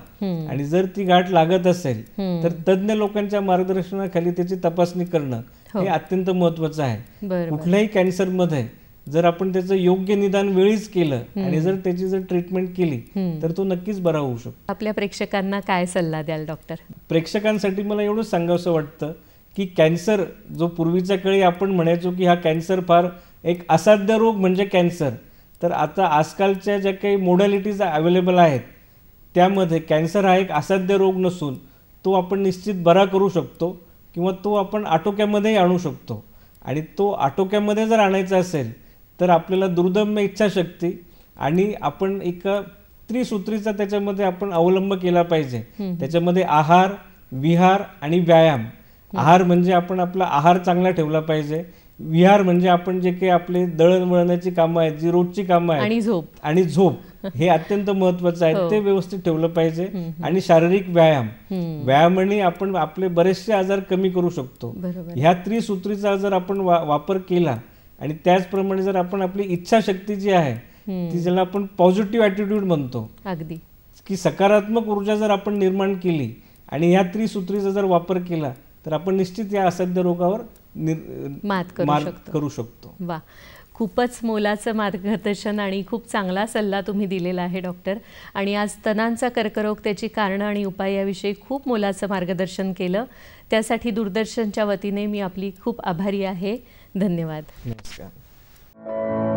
आणि जर ती गाठ लागत असेल तर तज्ञ लोकांच्या मार्गदर्शनाखाली त्याची तपासणी करणं हे अत्यंत महत्वाचं आहे. कुठल्याही कॅन्सरमध्ये जर आपण त्याचं योग्य निदान वेळीच केलं आणि जर त्याची जर ट्रीटमेंट केली तर तो नक्कीच बरा होऊ शकतो. आपल्या प्रेक्षकांना काय सल्ला द्याल डॉक्टर? प्रेक्षकांसाठी मला एवढंच सांगावंसं वाटतं की कॅन्सर जो पूर्वीच्या काळी आपण म्हणायचो की हा कॅन्सर फार एक असाध्य रोग म्हणजे कॅन्सर, तर आता आजकालच्या ज्या काही मोडॅलिटीज अवेलेबल आहेत त्यामध्ये कॅन्सर हा एक असाध्य रोग नसून तो आपण निश्चित बरा करू शकतो किंवा तो आपण आटोक्यामध्येही आणू शकतो. आणि तो आटोक्यामध्ये जर आणायचा असेल तर आपल्याला दुर्दम्य इच्छाशक्ती आणि आपण एक त्रिसूत्रीचा त्याच्यामध्ये आपण अवलंब केला पाहिजे. त्याच्यामध्ये आहार, विहार आणि व्यायाम. आहार म्हणजे आपण आपला आहार चांगला ठेवला पाहिजे, विहार म्हणजे आपण जे काही आपले दळणवळणाची कामं आहेत, जी रोजची कामं आहेत, आणि झोप हे अत्यंत महत्वाचं आहे, ते व्यवस्थित ठेवलं पाहिजे. आणि शारीरिक व्यायामाने आपण आपले बरेचसे आजार कमी करू शकतो. ह्या त्रिसूत्रीचा जर आपण वापर केला आणि त्याचप्रमाणे जर आपण आपली इच्छाशक्ती जी आहे ती ज्याला आपण पॉझिटिव्ह ॲटिट्यूड म्हणतो, अगदी की सकारात्मक ऊर्जा जर आपण निर्माण केली आणि ह्या त्रिसूत्रीचा जर वापर केला तर आपण निश्चित या असाध्य रोगावर मात करू शकतो. वा, खूपच मोलाचं मार्गदर्शन आणि खूप चांगला सल्ला तुम्ही दिलेला आहे डॉक्टर. आणि आज स्तनांचा कर्करोग, त्याची कारणं आणि उपाय याविषयी खूप मोलाचं मार्गदर्शन केलं. त्यासाठी दूरदर्शनच्या वतीने मी आपली खूप आभारी आहे. धन्यवाद. नमस्कार.